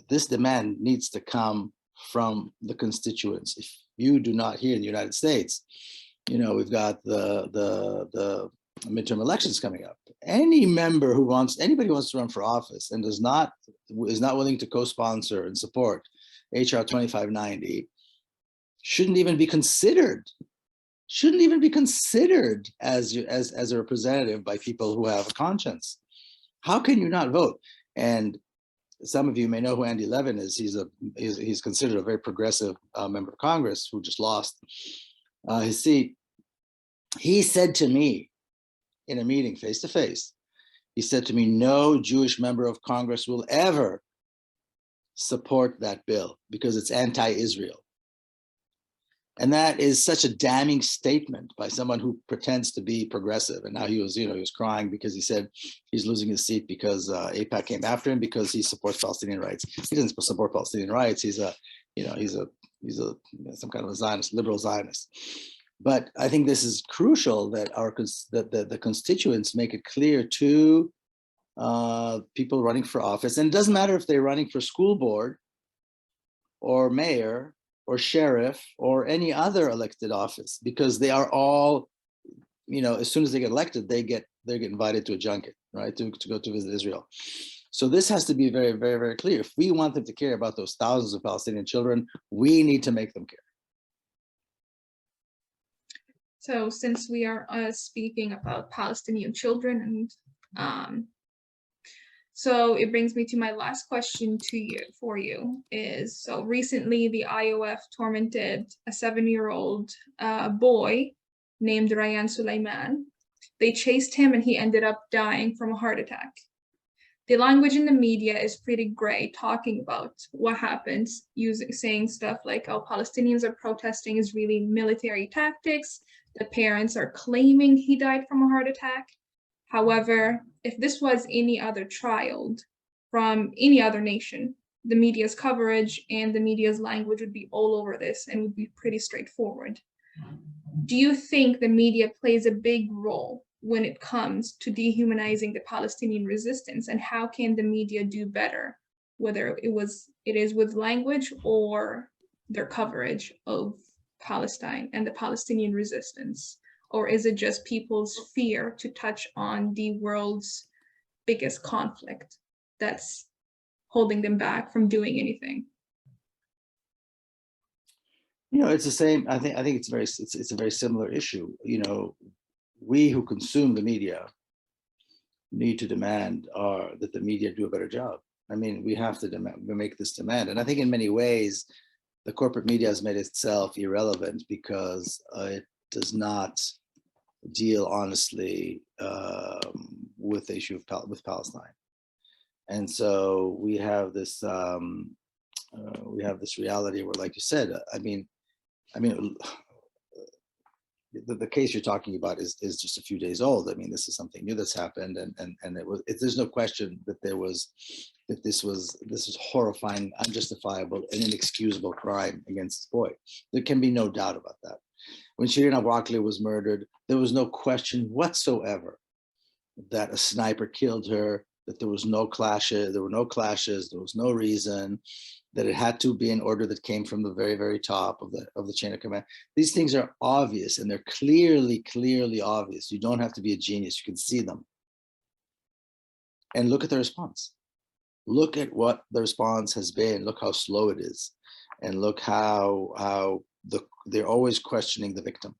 This demand needs to come from the constituents. If you do not, here in the United States, we've got the midterm elections coming up. Anybody who wants to run for office and is not willing to co-sponsor and support HR 2590 shouldn't even be considered as a representative by people who have a conscience. How can you not vote? And some of you may know who Andy Levin is. He's considered a very progressive member of Congress who just lost his seat. He said to me in a meeting face to face, he said to me, no Jewish member of Congress will ever support that bill because it's anti-Israel. And that is such a damning statement by someone who pretends to be progressive. And now he was crying because he said he's losing his seat because AIPAC came after him because he supports Palestinian rights. He doesn't support Palestinian rights. He's some kind of a Zionist, liberal Zionist. But I think this is crucial that the constituents make it clear to people running for office. And it doesn't matter if they're running for school board or mayor or sheriff or any other elected office, because they are all, as soon as they get elected, they get invited to a junket, right, to go to visit Israel. So this has to be very, very, very clear. If we want them to care about those thousands of Palestinian children, we need to make them care. So since we are speaking about Palestinian children, and so it brings me to my last question for you is, so recently the IOF tormented a 7-year-old boy named Ryan Suleiman. They chased him and he ended up dying from a heart attack. The language in the media is pretty gray, talking about what happens, saying stuff like, oh, Palestinians are protesting is really military tactics. The parents are claiming he died from a heart attack. However, if this was any other child from any other nation, the media's coverage and the media's language would be all over this and would be pretty straightforward. Do you think the media plays a big role when it comes to dehumanizing the Palestinian resistance, and how can the media do better, whether it is with language or their coverage of Palestine and the Palestinian resistance? Or is it just people's fear to touch on the world's biggest conflict that's holding them back from doing anything? You know, it's the same. I think it's a very similar issue. You know, we who consume the media need to demand that the media do a better job. I mean, we have to make this demand. And I think in many ways, the corporate media has made itself irrelevant because it does not deal honestly with the issue of with Palestine. And so we have this reality where, like you said, I mean, the case you're talking about is just a few days old. I mean, this is something new that's happened, and there's no question that this was horrifying, unjustifiable, and inexcusable crime against this boy. There can be no doubt about that. When Shireen Abu Akleh was murdered, there was no question whatsoever that a sniper killed her, that there was no clashes, there was no reason, that it had to be an order that came from the very, very top of the chain of command. These things are obvious, and they're clearly obvious. You don't have to be a genius, you can see them. And look at the response. Look at what the response has been. Look how slow it is. And look how they're always questioning the victim.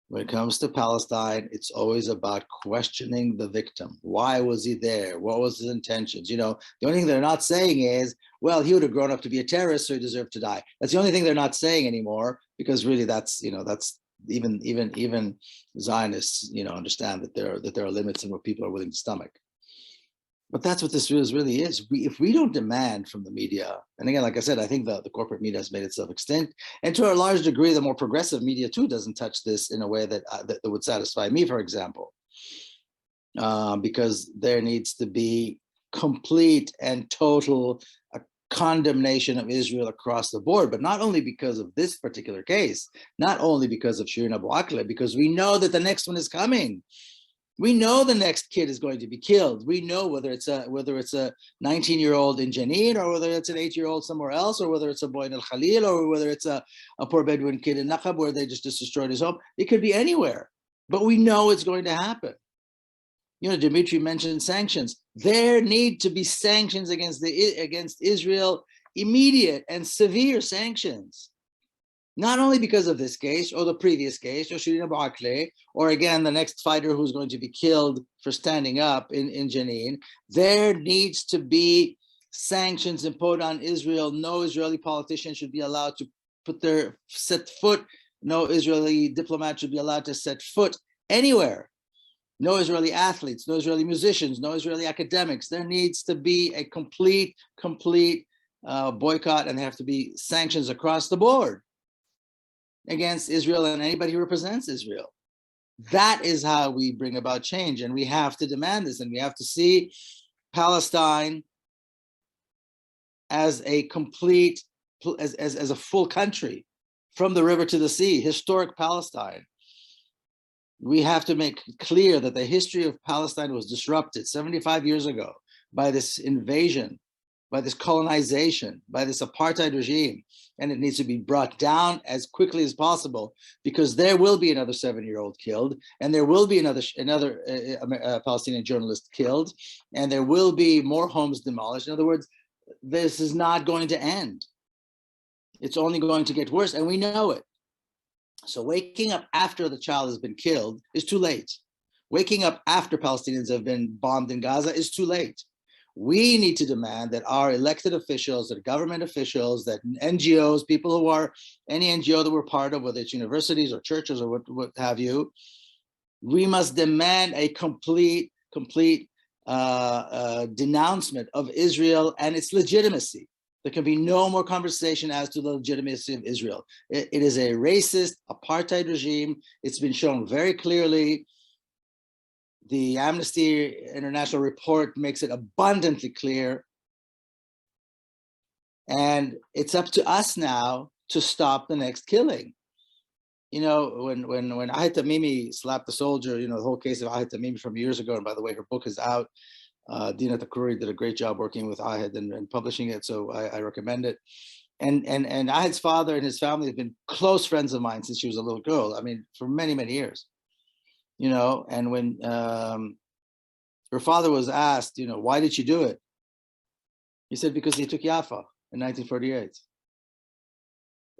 When it comes to Palestine, it's always about questioning the victim. Why was he there? What was his intentions? You know, the only thing they're not saying is, well, he would have grown up to be a terrorist, so he deserved to die. That's the only thing they're not saying anymore, because really that's even Zionists, understand that there are limits in what people are willing to stomach. But that's what this really is. If we don't demand from the media, and again, like I said, I think the corporate media has made itself extinct, and to a large degree, the more progressive media too doesn't touch this in a way that would satisfy me, for example, because there needs to be complete and total condemnation of Israel across the board, but not only because of this particular case, not only because of Shireen Abu Akleh, because we know that the next one is coming. We know the next kid is going to be killed. We know whether it's a 19-year-old in Jenin, or whether it's an 8-year-old somewhere else, or whether it's a boy in Al Khalil, or whether it's a poor Bedouin kid in Naqab where they just destroyed his home. It could be anywhere, but we know it's going to happen. Dimitri mentioned sanctions. There need to be sanctions against Israel, immediate and severe sanctions. Not only because of this case or the previous case or Shireen Abu Akleh, or again, the next fighter who's going to be killed for standing up in Jenin. There needs to be sanctions imposed on Israel. No Israeli politician should be allowed to set foot. No Israeli diplomat should be allowed to set foot anywhere. No Israeli athletes, no Israeli musicians, no Israeli academics. There needs to be a complete boycott, and there have to be sanctions across the board against Israel and anybody who represents Israel. That is how we bring about change, and we have to demand this, and we have to see Palestine as a complete, as a full country, from the river to the sea, historic Palestine. We have to make clear that the history of Palestine was disrupted 75 years ago by this invasion by this colonization, by this apartheid regime, and it needs to be brought down as quickly as possible, because there will be another 7-year-old killed, and there will be another Palestinian journalist killed, and there will be more homes demolished. In other words, this is not going to end. It's only going to get worse, and we know it. So waking up after the child has been killed is too late. Waking up after Palestinians have been bombed in Gaza is too late. We need to demand that our elected officials, that government officials, that NGOs, people who are any NGO that we're part of, whether it's universities or churches or what have you, we must demand a complete denouncement of Israel and its legitimacy. There can be no more conversation as to the legitimacy of Israel. It is a racist apartheid regime. It's been shown very clearly. The Amnesty International report makes it abundantly clear. And it's up to us now to stop the next killing. You know, when Ahed Tamimi slapped the soldier, you know, the whole case of Ahed Tamimi from years ago, and by the way, her book is out. Dina Takuri did a great job working with Ahed and publishing it, so I recommend it. And Ahed's father and his family have been close friends of mine since she was a little girl. I mean, for many, many years. You know, and when her father was asked, you know, why did she do it? He said, because he took Yafa in 1948.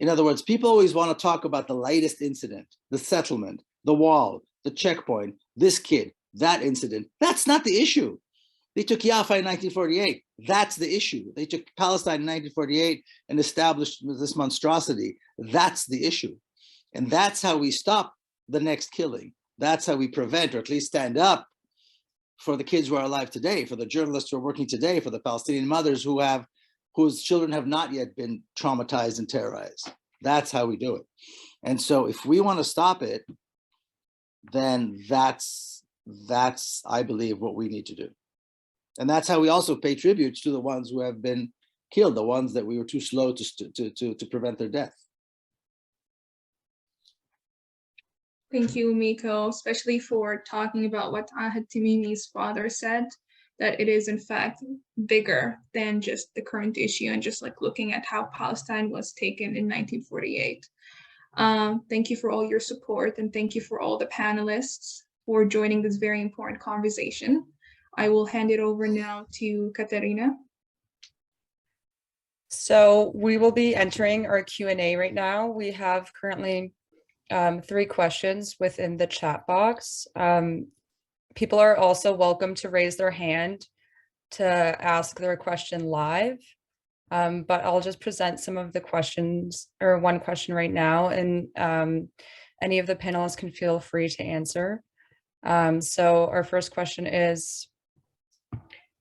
In other words, people always want to talk about the latest incident, the settlement, the wall, the checkpoint, this kid, that incident. That's not the issue. They took Yafa in 1948. That's the issue. They took Palestine in 1948 and established this monstrosity. That's the issue. And that's how we stop the next killing. That's how we prevent, or at least stand up for the kids who are alive today, for the journalists who are working today, for the Palestinian mothers whose children have not yet been traumatized and terrorized. That's how we do it. And so if we want to stop it, then that's I believe what we need to do. And that's how we also pay tribute to the ones who have been killed, the ones that we were too slow to prevent their death. Thank you, Miko, especially for talking about what Ahed Tamimi's father said, that it is in fact bigger than just the current issue and just like looking at how Palestine was taken in 1948. Thank you for all your support, and thank you for all the panelists for joining this very important conversation. I will hand it over now to Katerina. So we will be entering our Q&A right now. We have currently 3 questions within the chat box. People are also welcome to raise their hand to ask their question live, but I'll just present some of the questions, or one question right now, and any of the panelists can feel free to answer. So our first question is,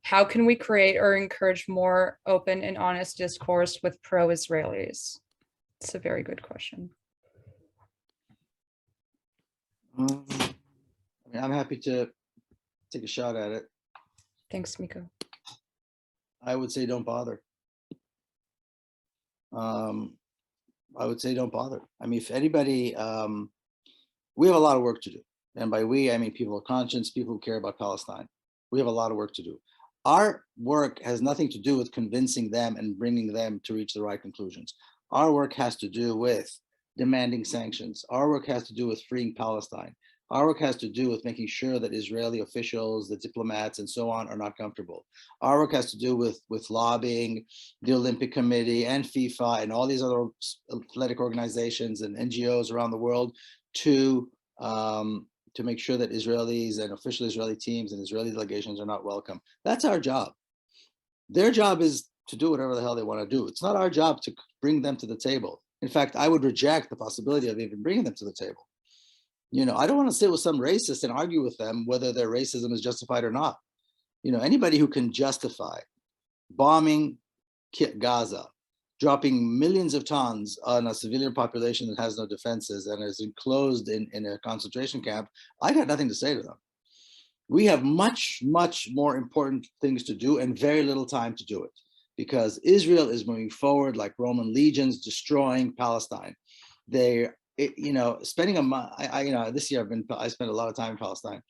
how can we create or encourage more open and honest discourse with pro-Israelis? It's a very good question. I'm happy to take a shot at it. Thanks, Miko. I would say don't bother. I would say don't bother. I mean, if anybody, we have a lot of work to do. And by we, I mean people of conscience, people who care about Palestine. We have a lot of work to do. Our work has nothing to do with convincing them and bringing them to reach the right conclusions. Our work has to do with demanding sanctions. Our work has to do with freeing Palestine. Our work has to do with making sure that Israeli officials, the diplomats, and so on are not comfortable. Our work has to do with lobbying the Olympic Committee and FIFA and all these other athletic organizations and NGOs around the world to make sure that Israelis and official Israeli teams and Israeli delegations are not welcome. That's our job. Their job is to do whatever the hell they want to do. It's not our job to bring them to the table. In fact, I would reject the possibility of even bringing them to the table. You know, I don't want to sit with some racist and argue with them whether their racism is justified or not. You know, anybody who can justify bombing Gaza, dropping millions of tons on a civilian population that has no defenses and is enclosed in a concentration camp, I got nothing to say to them. We have much, much more important things to do and very little time to do it, because Israel is moving forward like Roman legions, destroying Palestine. You know, spending a month, this year I spent a lot of time in Palestine.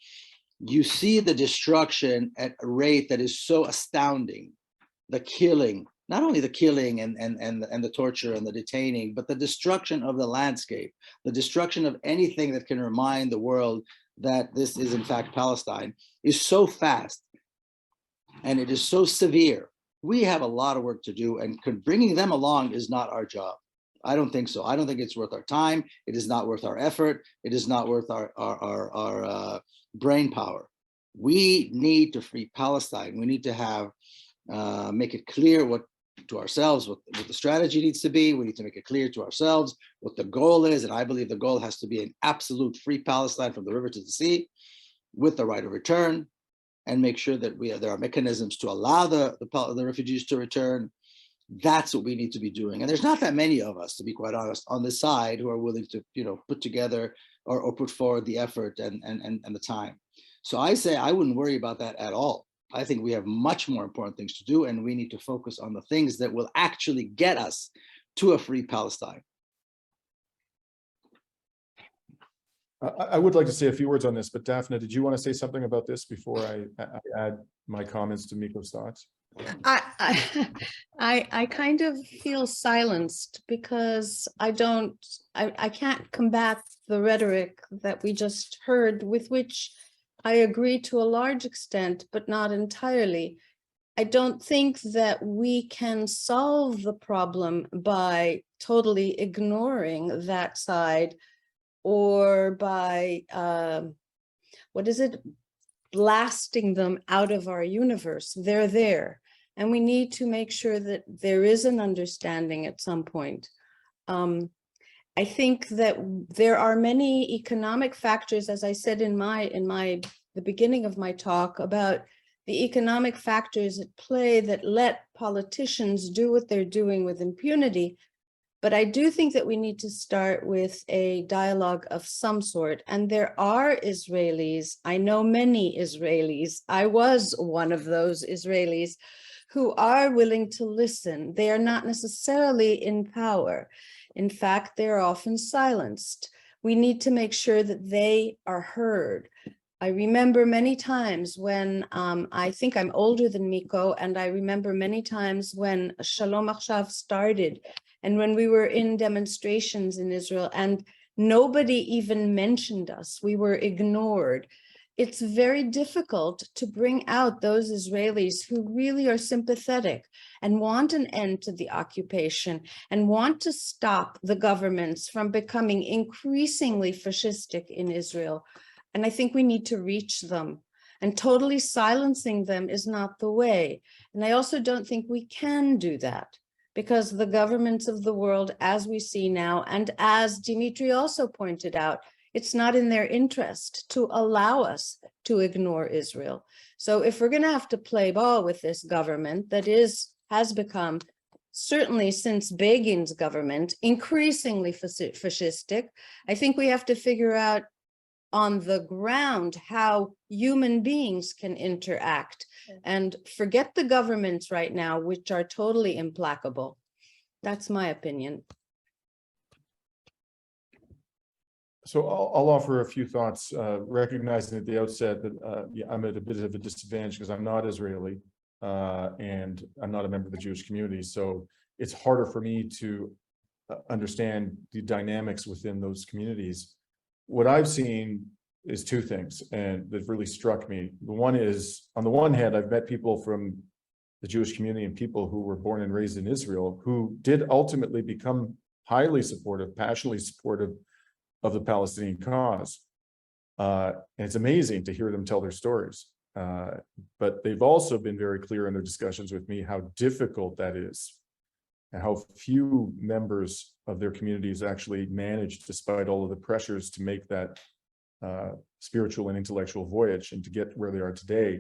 You see the destruction at a rate that is so astounding. the killing, not only the killing and the torture and the detaining, but the destruction of the landscape, the destruction of anything that can remind the world that this is in fact Palestine, is so fast and it is so severe. We have a lot of work to do, and bringing them along is not our job. I don't think so. I don't think it's worth our time. It is not worth our effort. It is not worth our brain power. We need to free Palestine. We need to have make it clear to ourselves what the strategy needs to be. We need to make it clear to ourselves what the goal is, and I believe the goal has to be an absolute free Palestine from the river to the sea, with the right of return, and make sure that there are mechanisms to allow the refugees to return. That's what we need to be doing. And there's not that many of us, to be quite honest, on this side who are willing to, put together or put forward the effort and the time. So I say I wouldn't worry about that at all. I think we have much more important things to do, and we need to focus on the things that will actually get us to a free Palestine. I would like to say a few words on this, but Daphna, did you want to say something about this before I add my comments to Miko's thoughts? I kind of feel silenced because I can't combat the rhetoric that we just heard, with which I agree to a large extent, but not entirely. I don't think that we can solve the problem by totally ignoring that side, or by, blasting them out of our universe. They're there. And we need to make sure that there is an understanding at some point. I think that there are many economic factors, as I said in the beginning of my talk, about the economic factors at play that let politicians do what they're doing with impunity. But I do think that we need to start with a dialogue of some sort. And there are Israelis, I know many Israelis, I was one of those Israelis, who are willing to listen. They are not necessarily in power. In fact, they're often silenced. We need to make sure that they are heard. I remember many times when, I think I'm older than Miko, and I remember many times when Shalom Achshav started, and when we were in demonstrations in Israel and nobody even mentioned us, we were ignored. It's very difficult to bring out those Israelis who really are sympathetic and want an end to the occupation and want to stop the governments from becoming increasingly fascistic in Israel. And I think we need to reach them, and totally silencing them is not the way. And I also don't think we can do that, because the governments of the world, as we see now, and as Dimitri also pointed out, it's not in their interest to allow us to ignore Israel. So if we're going to have to play ball with this government that has become, certainly since Begin's government, increasingly fascistic, I think we have to figure out on the ground how human beings can interact and forget the governments right now, which are totally implacable. That's my opinion. So I'll offer a few thoughts, recognizing at the outset that I'm at a bit of a disadvantage because I'm not Israeli and I'm not a member of the Jewish community. So it's harder for me to understand the dynamics within those communities. What I've seen is two things, and that really struck me. The one is, on the one hand, I've met people from the Jewish community and people who were born and raised in Israel who did ultimately become highly supportive, passionately supportive of the Palestinian cause. And it's amazing to hear them tell their stories. But they've also been very clear in their discussions with me how difficult that is, and how few members of their communities actually managed, despite all of the pressures, to make that spiritual and intellectual voyage and to get where they are today.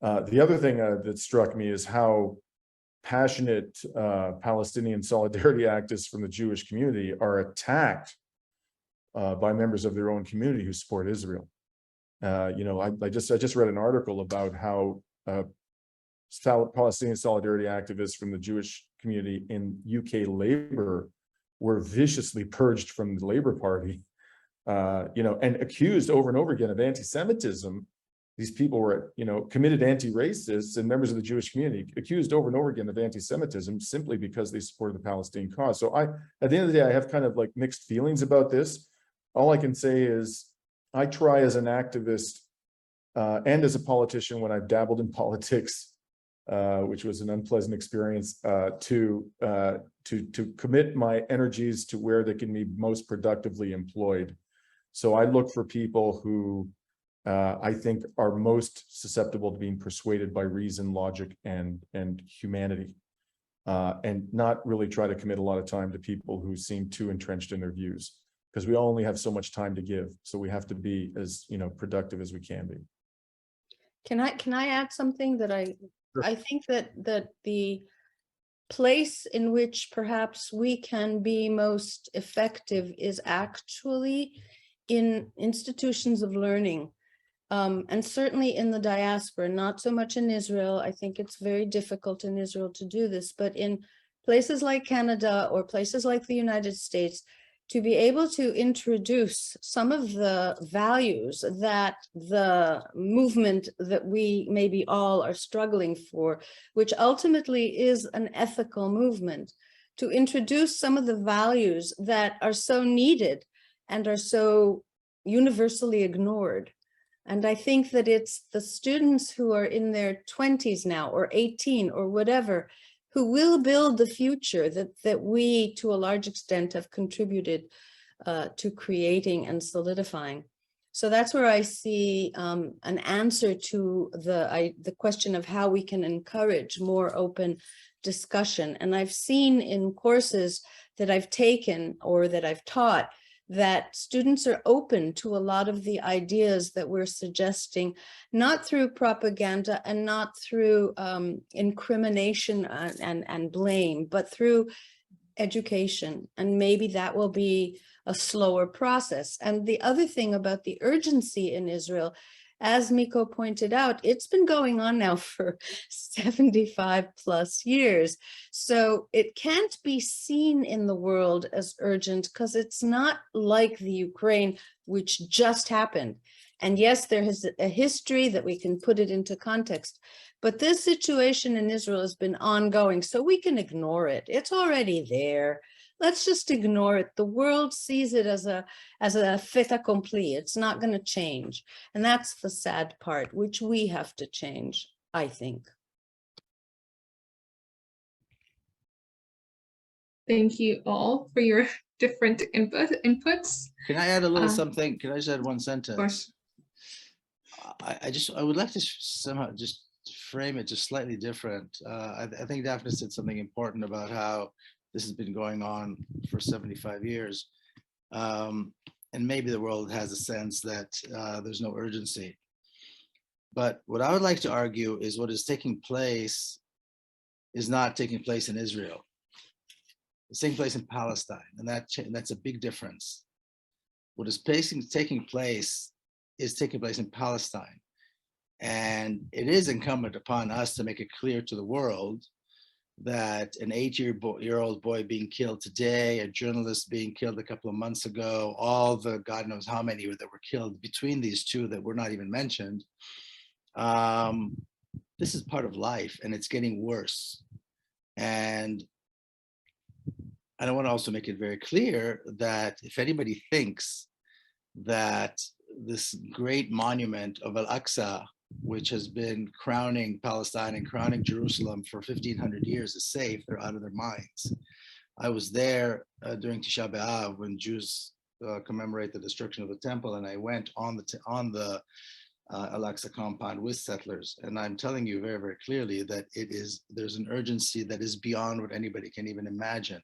The other thing that struck me is how passionate Palestinian solidarity activists from the Jewish community are attacked by members of their own community who support Israel. I just read an article about how Palestinian solidarity activists from the Jewish community in UK Labour were viciously purged from the Labour Party, and accused over and over again of anti-Semitism these people were, committed anti-racists and members of the Jewish community, accused over and over again of anti-Semitism simply because they supported the Palestinian cause. So at the end of the day, I have kind of like mixed feelings about this. All I can say is I try as an activist and as a politician when I've dabbled in politics, which was an unpleasant experience, to commit my energies to where they can be most productively employed. So I look for people who I think are most susceptible to being persuaded by reason, logic, and humanity, and not really try to commit a lot of time to people who seem too entrenched in their views, because we only have so much time to give. So we have to be as productive as we can be. Can I add something that Sure. I think that the place in which perhaps we can be most effective is actually in institutions of learning. And certainly in the diaspora, not so much in Israel. I think it's very difficult in Israel to do this, but in places like Canada or places like the United States, to be able to introduce some of the values that the movement that we maybe all are struggling for, which ultimately is an ethical movement, to introduce some of the values that are so needed and are so universally ignored. And I think that it's the students who are in their 20s now, or 18 or whatever, who will build the future that we, to a large extent, have contributed to creating and solidifying. So that's where I see an answer to the question of how we can encourage more open discussion. And I've seen in courses that I've taken or that I've taught that students are open to a lot of the ideas that we're suggesting, not through propaganda and not through incrimination and blame, but through education. And maybe that will be a slower process. And the other thing about the urgency in Israel, as Miko pointed out, it's been going on now for 75 plus years. So it can't be seen in the world as urgent because it's not like the Ukraine, which just happened. And yes, there is a history that we can put it into context, but this situation in Israel has been ongoing, so we can ignore it. It's already there. Let's just ignore it. The world sees it as a fait accompli. It's not going to change. And that's the sad part, which we have to change, I think. Thank you all for your different inputs. Can I add a little something? Can I just add one sentence? Of course. I would like to somehow just frame it just slightly different. I think Daphna said something important about how this has been going on for 75 years. And maybe the world has a sense that there's no urgency. But what I would like to argue is what is taking place is not taking place in Israel. It's taking place in Palestine, and that's a big difference. What is taking place is taking place in Palestine. And it is incumbent upon us to make it clear to the world that an 8-year-old boy being killed today, a journalist being killed a couple of months ago, all the God knows how many that were killed between these two that were not even mentioned. This is part of life, and it's getting worse. And I want to also make it very clear that if anybody thinks that this great monument of Al-Aqsa, which has been crowning Palestine and crowning Jerusalem for 1,500 years, is safe, they're out of their minds. I was there during Tisha B'Av when Jews commemorate the destruction of the temple, and I went on the Al-Aqsa compound with settlers, and I'm telling you very, very clearly that there's an urgency that is beyond what anybody can even imagine,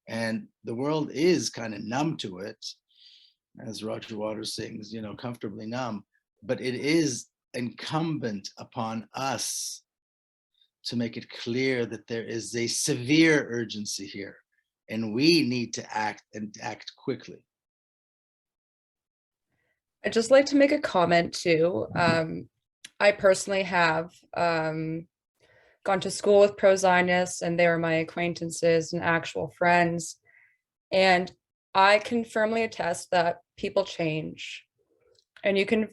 and the world is kind of numb to it, as Roger Waters sings, comfortably numb, but it is incumbent upon us to make it clear that there is a severe urgency here, and we need to act and act quickly. I'd just like to make a comment too. I personally have gone to school with pro-Zionists, and they were my acquaintances and actual friends. And I can firmly attest that people change, and you can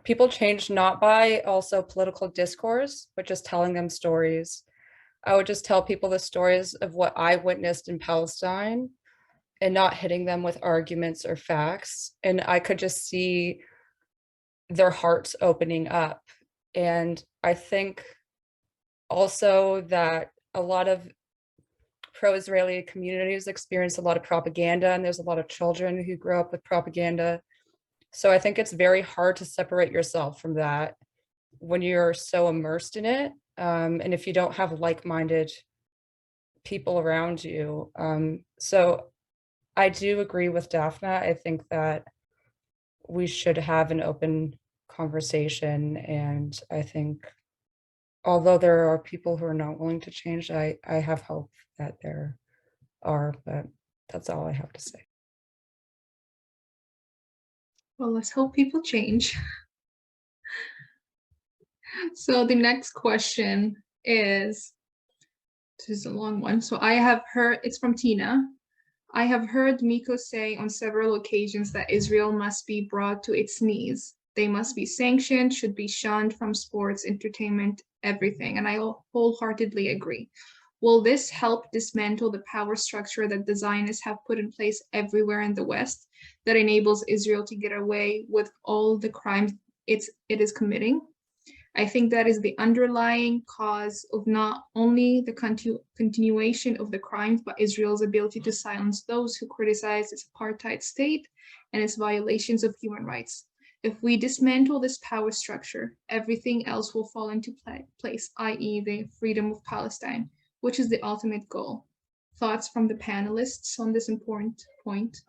people change not by also political discourse, but just telling them stories. I would just tell people the stories of what I witnessed in Palestine and not hitting them with arguments or facts. And I could just see their hearts opening up. And I think also that a lot of pro-Israeli communities experience a lot of propaganda, and there's a lot of children who grow up with propaganda. So I think it's very hard to separate yourself from that when you're so immersed in it. And if you don't have like-minded people around you. So I do agree with Daphna. I think that we should have an open conversation. And I think although there are people who are not willing to change, I have hope that there are, but that's all I have to say. Well, let's hope people change. So the next question is, this is a long one. So I have heard, it's from Tina. I have heard Miko say on several occasions that Israel must be brought to its knees. They must be sanctioned, should be shunned from sports, entertainment, everything. And I wholeheartedly agree. Will this help dismantle the power structure that the Zionists have put in place everywhere in the West that enables Israel to get away with all the crimes it is committing? I think that is the underlying cause of not only the continuation of the crimes, but Israel's ability to silence those who criticize its apartheid state and its violations of human rights. If we dismantle this power structure, everything else will fall into place, i.e. the freedom of Palestine, which is the ultimate goal. Thoughts from the panelists on this important point?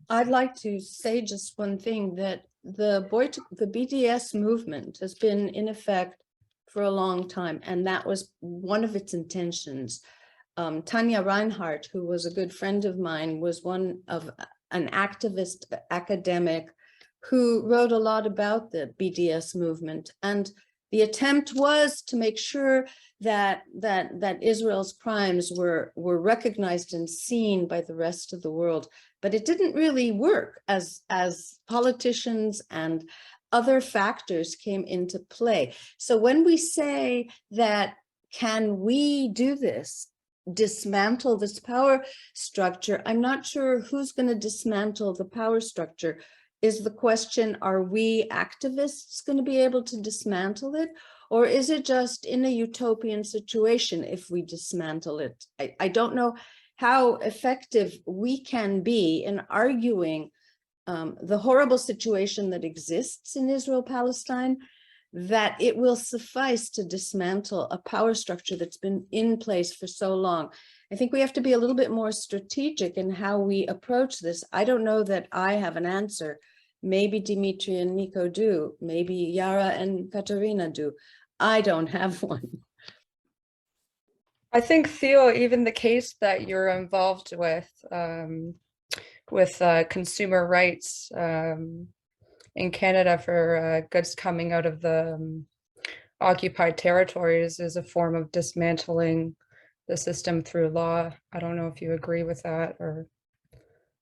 I'd like to say just one thing, that the BDS movement has been in effect for a long time, and that was one of its intentions. Tanya Reinhardt, who was a good friend of mine, was one of an activist academic who wrote a lot about the BDS movement, and the attempt was to make sure that Israel's crimes were recognized and seen by the rest of the world. But it didn't really work as politicians and other factors came into play. So when we say that, can we do this, dismantle this power structure, I'm not sure who's going to dismantle the power structure. Is the question, are we activists going to be able to dismantle it? Or is it just in a utopian situation if we dismantle it? I don't know how effective we can be in arguing the horrible situation that exists in Israel-Palestine, that it will suffice to dismantle a power structure that's been in place for so long. I think we have to be a little bit more strategic in how we approach this. I don't know that I have an answer. Maybe Dimitri and Miko do. Maybe Yara and Katerina do. I don't have one. I think, Theo, even the case that you're involved with consumer rights in Canada for goods coming out of the occupied territories is a form of dismantling the system through law. I don't know if you agree with that or.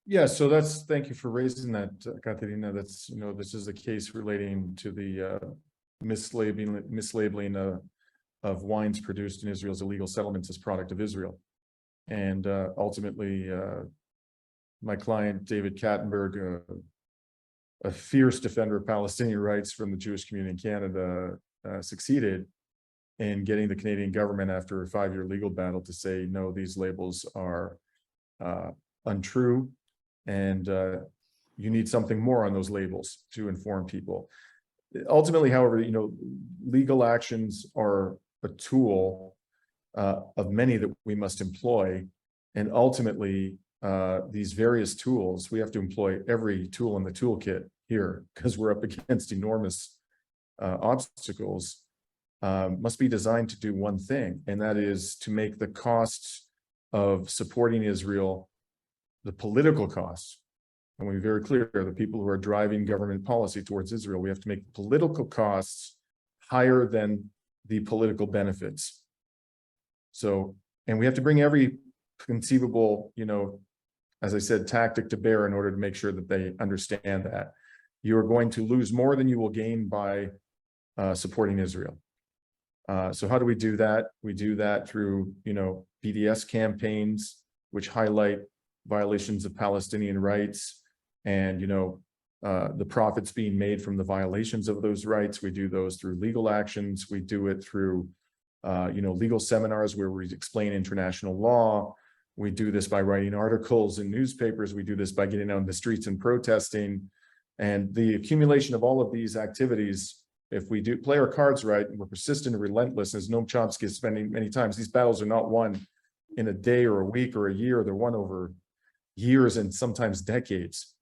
Yeah, so thank you for raising that, Katerina. That's, this is a case relating to the mislabeling of wines produced in Israel's illegal settlements as product of Israel. And ultimately, my client, David Kattenberg, a fierce defender of Palestinian rights from the Jewish community in Canada, succeeded in getting the Canadian government, after a 5-year legal battle, to say, no, these labels are untrue, and you need something more on those labels to inform people. Ultimately, however, legal actions are a tool of many that we must employ, and ultimately these various tools, we have to employ every tool in the toolkit here, because we're up against enormous obstacles, must be designed to do one thing, and that is to make the costs of supporting Israel, the political costs, and we're very clear, the people who are driving government policy towards Israel, we have to make the political costs higher than the political benefits. So, and we have to bring every conceivable, as I said, tactic to bear in order to make sure that they understand that. you're going to lose more than you will gain by supporting Israel. So how do we do that? We do that through, BDS campaigns, which highlight violations of Palestinian rights and, the profits being made from the violations of those rights. We do those through legal actions. We do it through, legal seminars where we explain international law. We do this by writing articles in newspapers. We do this by getting out in the streets and protesting. And the accumulation of all of these activities, if we do play our cards right and we're persistent and relentless, as Noam Chomsky is spending many times, these battles are not won in a day or a week or a year. They're won over years and sometimes decades.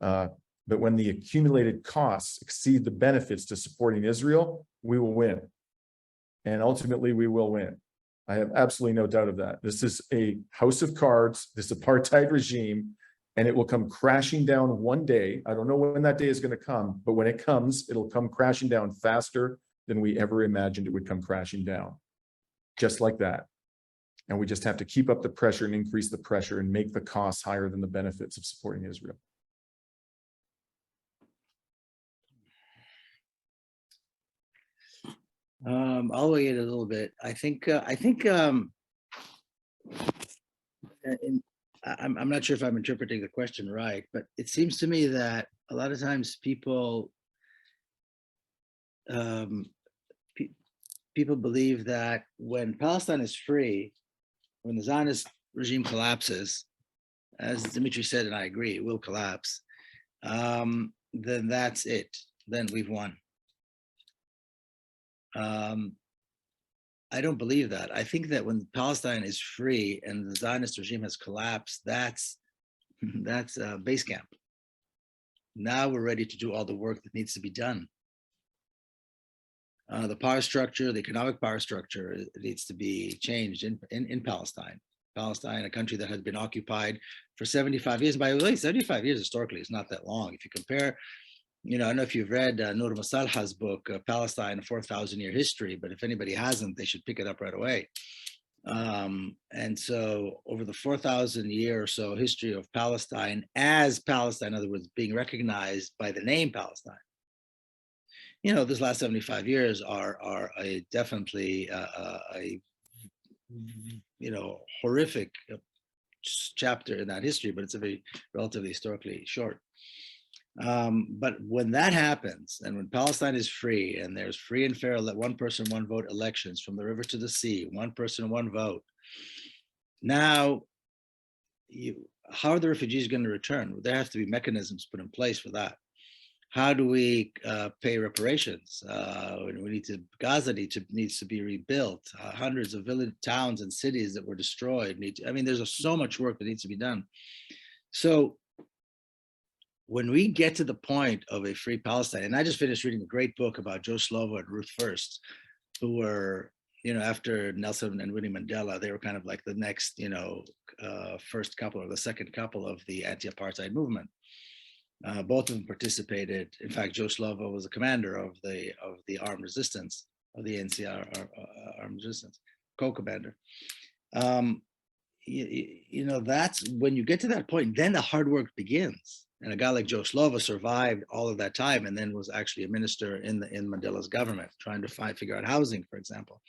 But when the accumulated costs exceed the benefits to supporting Israel, we will win. And ultimately, we will win. I have absolutely no doubt of that. This is a house of cards, this apartheid regime, and it will come crashing down one day. I don't know when that day is going to come, but when it comes, it'll come crashing down faster than we ever imagined it would come crashing down. Just like that. And we just have to keep up the pressure and increase the pressure and make the costs higher than the benefits of supporting Israel. I'll weigh it a little bit. I'm not sure if I'm interpreting the question right, but it seems to me that a lot of times people people believe that when Palestine is free, when the Zionist regime collapses, as Dimitri said, and I agree, it will collapse, then that's it. Then we've won. I don't believe that. I think that when Palestine is free and the Zionist regime has collapsed, that's base camp. Now we're ready to do all the work that needs to be done. The power structure, the economic power structure, needs to be changed in Palestine. Palestine, a country that has been occupied for 75 years. By the way, 75 years historically is not that long. If you compare, I don't know if you've read Noor Masalha's book, Palestine, a 4,000-year history, but if anybody hasn't, they should pick it up right away. And so over the 4,000-year or so history of Palestine as Palestine, in other words, being recognized by the name Palestine, this last 75 years are definitely a horrific chapter in that history, but it's a very relatively historically short. But when that happens, and when Palestine is free, and there's free and fair one person, one vote elections from the river to the sea, one person, one vote. Now, how are the refugees going to return? There have to be mechanisms put in place for that. How do we pay reparations? Gaza needs to be rebuilt. Hundreds of village towns and cities that were destroyed there's so much work that needs to be done. So when we get to the point of a free Palestine, and I just finished reading a great book about Joe Slovo and Ruth First, who were, after Nelson and Winnie Mandela, they were kind of like the next, first couple or the second couple of the anti-apartheid movement. Both of them participated. In fact, Joe Slovo was a commander of the armed resistance, of the NCR armed resistance, co-commander. That's when you get to that point, then the hard work begins. And a guy like Joe Slovo survived all of that time and then was actually a minister in Mandela's government, trying to figure out housing, for example.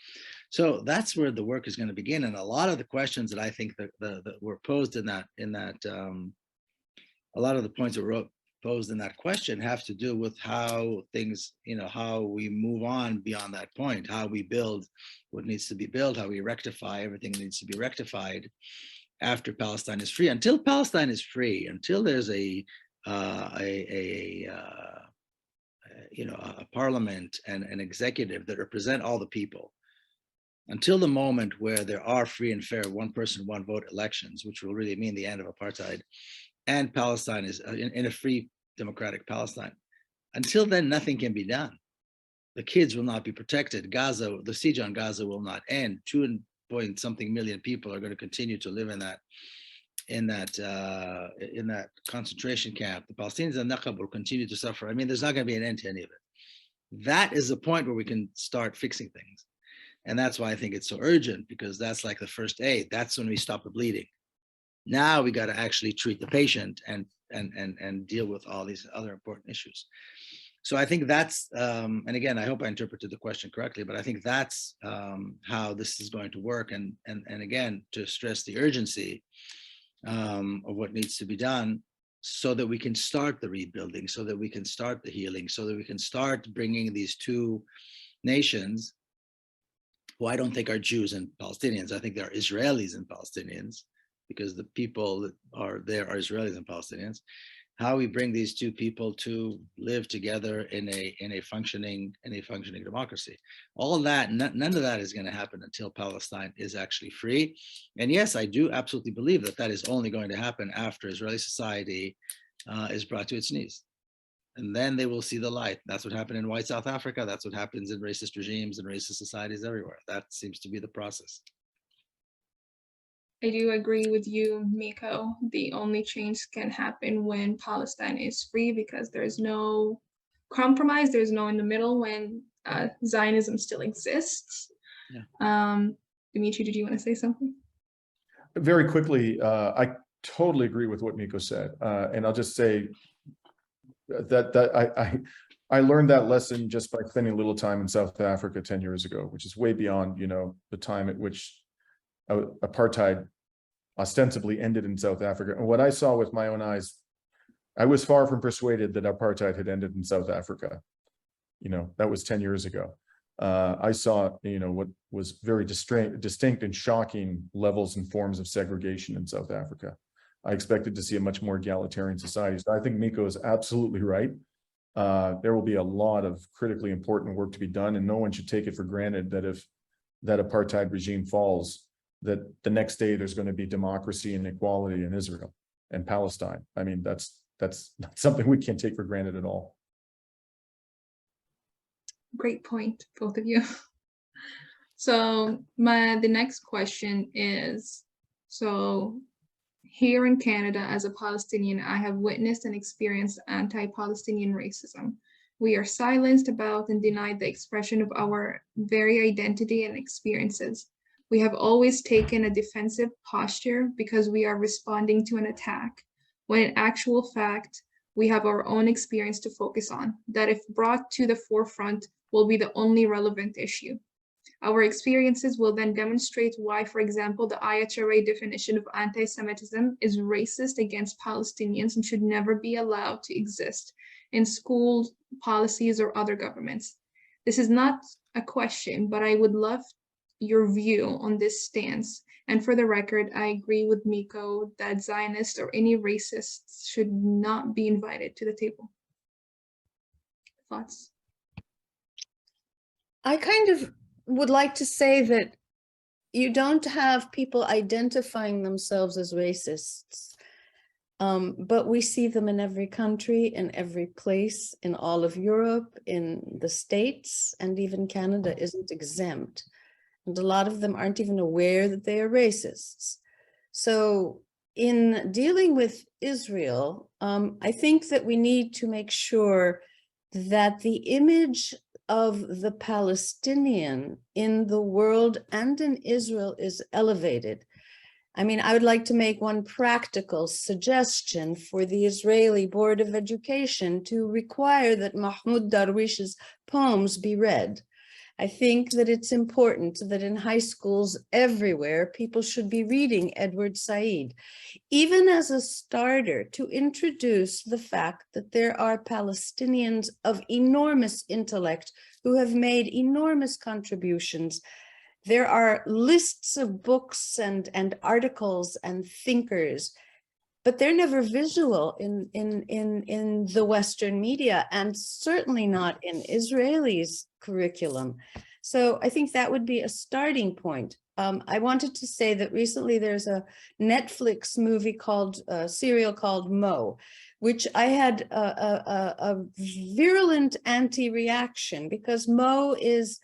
So that's where the work is going to begin. And a lot of the questions that I think that were posed in that a lot of the points that were posed in that question have to do with how things, how we move on beyond that point, how we build what needs to be built, how we rectify everything that needs to be rectified after Palestine is free. Until Palestine is free, until there's a parliament and an executive that represent all the people, until the moment where there are free and fair one person, one vote elections, which will really mean the end of apartheid, and Palestine is in a free democratic Palestine. Until then, nothing can be done. The kids will not be protected. Gaza, the siege on Gaza will not end. 2.something million people are going to continue to live in that concentration camp. The Palestinians and Naqab will continue to suffer. There's not going to be an end to any of it. That is the point where we can start fixing things. And that's why I think it's so urgent, because that's like the first aid. That's when we stop the bleeding. Now we got to actually treat the patient and and deal with all these other important issues. So I think that's, and again, I hope I interpreted the question correctly, but I think that's how this is going to work. And again, to stress the urgency of what needs to be done so that we can start the rebuilding, so that we can start the healing, so that we can start bringing these two nations, who I don't think are Jews and Palestinians, I think they're Israelis and Palestinians, because the people that are there are Israelis and Palestinians, how we bring these two people to live together in a functioning democracy. All of that, none of that is going to happen until Palestine is actually free. And yes, I do absolutely believe that that is only going to happen after Israeli society is brought to its knees. And then they will see the light. That's what happened in white South Africa. That's what happens in racist regimes and racist societies everywhere. That seems to be the process. I do agree with you, Miko. The only change can happen when Palestine is free, because there's no compromise, there's no in the middle when Zionism still exists. Yeah. Dimitri, did you want to say something? Very quickly, I totally agree with what Miko said. And I'll just say that I learned that lesson just by spending a little time in South Africa 10 years ago, which is way beyond, the time at which apartheid ostensibly ended in South Africa. And what I saw with my own eyes, I was far from persuaded that apartheid had ended in South Africa. That was 10 years ago. I saw, what was very distinct and shocking levels and forms of segregation in South Africa. I expected to see a much more egalitarian society. So I think Miko is absolutely right. There will be a lot of critically important work to be done, and no one should take it for granted that if that apartheid regime falls, that the next day there's going to be democracy and equality in Israel and Palestine. I mean, that's not something we can't take for granted at all. Great point, both of you. So the next question is, so here in Canada, as a Palestinian, I have witnessed and experienced anti-Palestinian racism. We are silenced about and denied the expression of our very identity and experiences. We have always taken a defensive posture because we are responding to an attack, when in actual fact, we have our own experience to focus on, that if brought to the forefront, will be the only relevant issue. Our experiences will then demonstrate why, for example, the IHRA definition of anti-Semitism is racist against Palestinians and should never be allowed to exist in schools, policies, or other governments. This is not a question, but I would love your view on this stance. And for the record, I agree with Miko that Zionists or any racists should not be invited to the table. Thoughts? I kind of would like to say that you don't have people identifying themselves as racists, but we see them in every country, in every place, in all of Europe, in the States, and even Canada isn't exempt. And a lot of them aren't even aware that they are racists. So in dealing with Israel, I think that we need to make sure that the image of the Palestinian in the world and in Israel is elevated. I mean, I would like to make one practical suggestion for the Israeli Board of Education to require that Mahmoud Darwish's poems be read. I think that it's important that in high schools everywhere, people should be reading Edward Said, even as a starter to introduce the fact that there are Palestinians of enormous intellect who have made enormous contributions. There are lists of books and articles and thinkers, but they're never visual in the Western media, and certainly not in Israelis' curriculum. So I think that would be a starting point. I wanted to say that recently there's a Netflix movie serial called Mo, which I had a virulent anti-reaction, because Mo is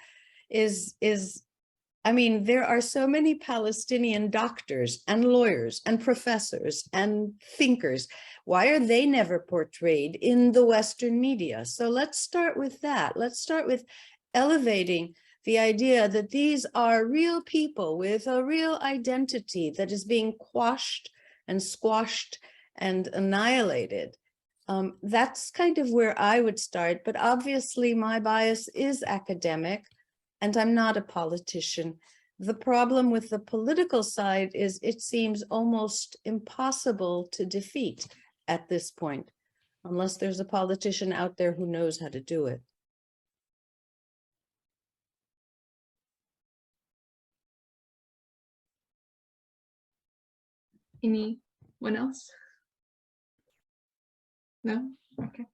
I mean, there are so many Palestinian doctors and lawyers and professors and thinkers. Why are they never portrayed in the Western media? So let's start with that. Let's start with elevating the idea that these are real people with a real identity that is being quashed and squashed and annihilated. That's kind of where I would start, but obviously my bias is academic and I'm not a politician. The problem with the political side is it seems almost impossible to defeat at this point, unless there's a politician out there who knows how to do it. Anyone else? No? Okay.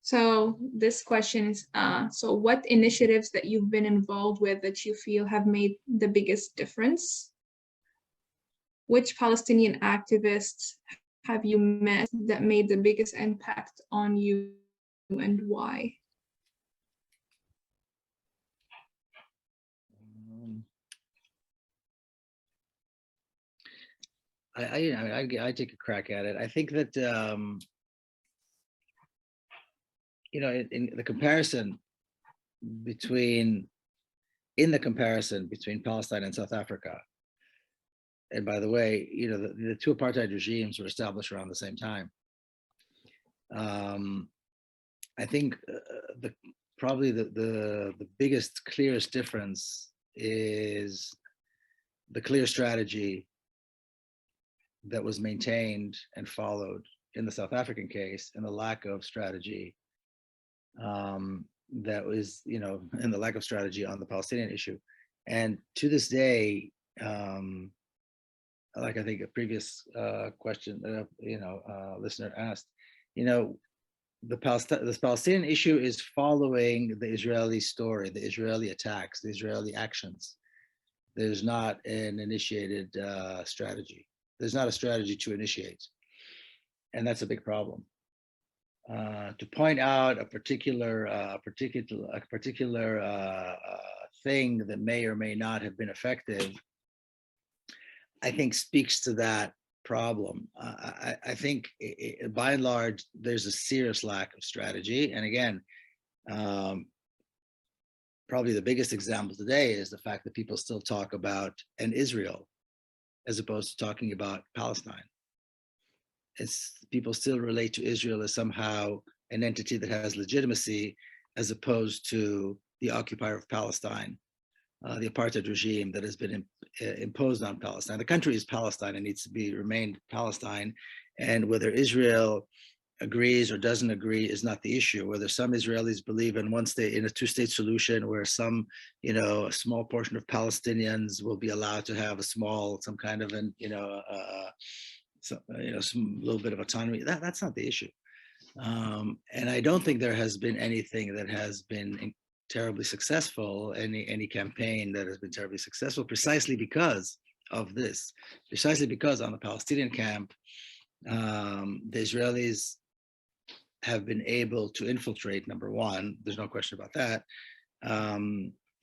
So this question is, so what initiatives that you've been involved with that you feel have made the biggest difference? Which Palestinian activists have you met that made the biggest impact on you and why? I take a crack at it. I think that in the comparison between Palestine and South Africa, and by the way, the two apartheid regimes were established around the same time. I think probably the biggest, clearest difference is the clear strategy that was maintained and followed in the South African case, and the lack of strategy that was, and the lack of strategy on the Palestinian issue. And to this day, like I think a previous question, listener asked, the Palestinian issue is following the Israeli story, the Israeli attacks, the Israeli actions. There's not an initiated strategy. There's not a strategy to initiate, and that's a big problem. To point out a particular thing that may or may not have been effective, I think speaks to that problem. I think by and large, there's a serious lack of strategy. And again, probably the biggest example today is the fact that people still talk about an Israel as opposed to talking about Palestine. People still relate to Israel as somehow an entity that has legitimacy, as opposed to the occupier of Palestine, the apartheid regime that has been imposed on Palestine. The country is Palestine and needs to remain Palestine. And whether Israel agrees or doesn't agree is not the issue. Whether some Israelis believe in a two-state solution where some, a small portion of Palestinians will be allowed to have some kind of some little bit of autonomy. That's not the issue. And I don't think there has been anything that has been terribly successful, any campaign that has been terribly successful, precisely because of this, precisely because on the Palestinian camp, the Israelis have been able to infiltrate, number one, there's no question about that.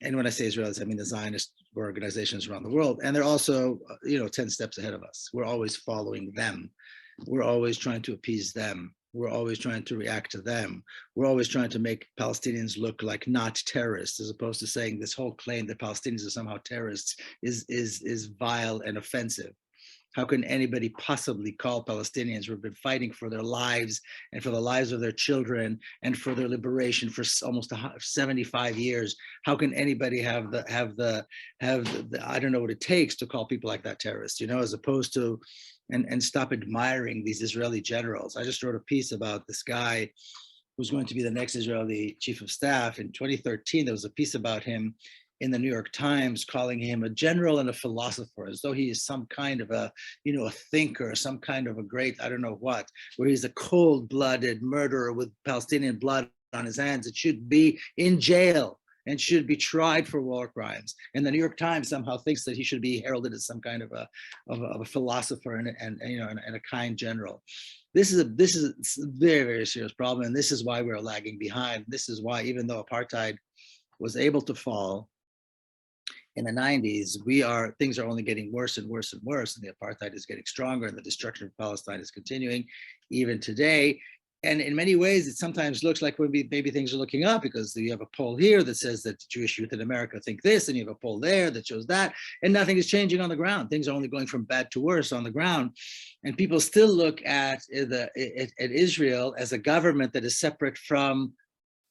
And when I say Israelis, I mean the Zionist organizations around the world. And they're also, 10 steps ahead of us. We're always following them. We're always trying to appease them. We're always trying to react to them. We're always trying to make Palestinians look like not terrorists, as opposed to saying this whole claim that Palestinians are somehow terrorists is vile and offensive. How can anybody possibly call Palestinians who have been fighting for their lives and for the lives of their children and for their liberation for almost 75 years? How can anybody have the I don't know what it takes to call people like that terrorists, as opposed to, and stop admiring these Israeli generals. I just wrote a piece about this guy who's going to be the next Israeli chief of staff. In 2013, there was a piece about him in the New York Times, calling him a general and a philosopher, as though he is some kind of a thinker, some kind of a great, I don't know what, where he's a cold-blooded murderer with Palestinian blood on his hands. It should be in jail and should be tried for war crimes. And the New York Times somehow thinks that he should be heralded as some kind of a philosopher and a kind general. This is a very, very serious problem, and this is why we're lagging behind. This is why, even though apartheid was able to fall in the 90s, things are only getting worse and worse and worse, and the apartheid is getting stronger, and the destruction of Palestine is continuing even today. And in many ways, it sometimes looks like maybe things are looking up, because you have a poll here that says that the Jewish youth in America think this, and you have a poll there that shows that, and nothing is changing on the ground. Things are only going from bad to worse on the ground. And people still look at Israel as a government that is separate from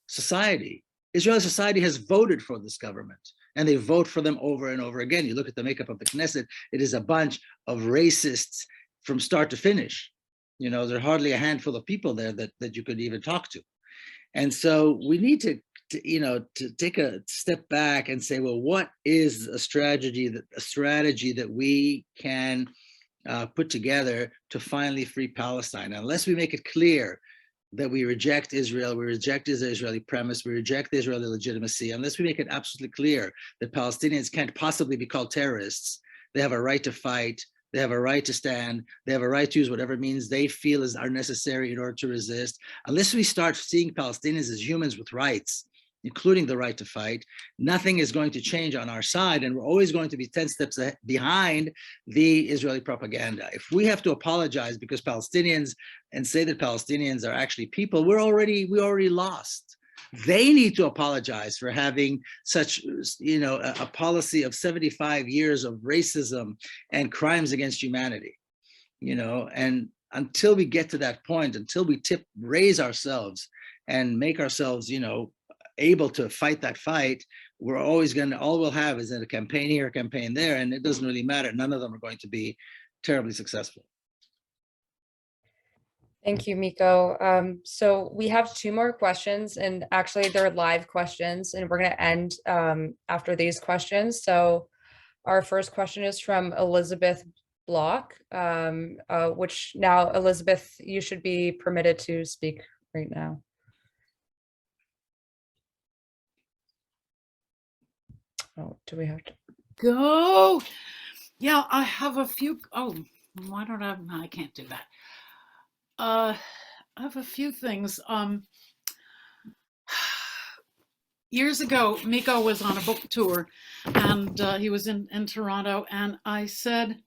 society. Israeli society has voted for this government, and they vote for them over and over again. You look at the makeup of the Knesset, it is a bunch of racists from start to finish. You know, there are hardly a handful of people there that you could even talk to. And so we need to take a step back and say, well, what is a strategy that we can put together to finally free Palestine? Unless we make it clear that we reject Israel, we reject the Israeli premise, we reject the Israeli legitimacy, unless we make it absolutely clear that Palestinians can't possibly be called terrorists, they have a right to fight, they have a right to stand, they have a right to use whatever means they feel are necessary in order to resist. Unless we start seeing Palestinians as humans with rights, including the right to fight, nothing is going to change on our side, and we're always going to be 10 steps behind the Israeli propaganda. If we have to apologize because Palestinians and say that Palestinians are actually people, we already lost. They need to apologize for having such, a policy of 75 years of racism and crimes against humanity, and until we get to that point, until we raise ourselves and make ourselves, able to fight that fight, we're always all we'll have is a campaign here, a campaign there, and it doesn't really matter. None of them are going to be terribly successful. Thank you, Miko. So we have 2 more questions, and actually they're live questions, and we're going to end after these questions. So our first question is from Elizabeth Block, which now, Elizabeth, you should be permitted to speak right now. Oh, do we have to go? Yeah, I have a few. Oh, why don't I can't do that. I have a few things. Years ago, Miko was on a book tour, and he was in Toronto, and I said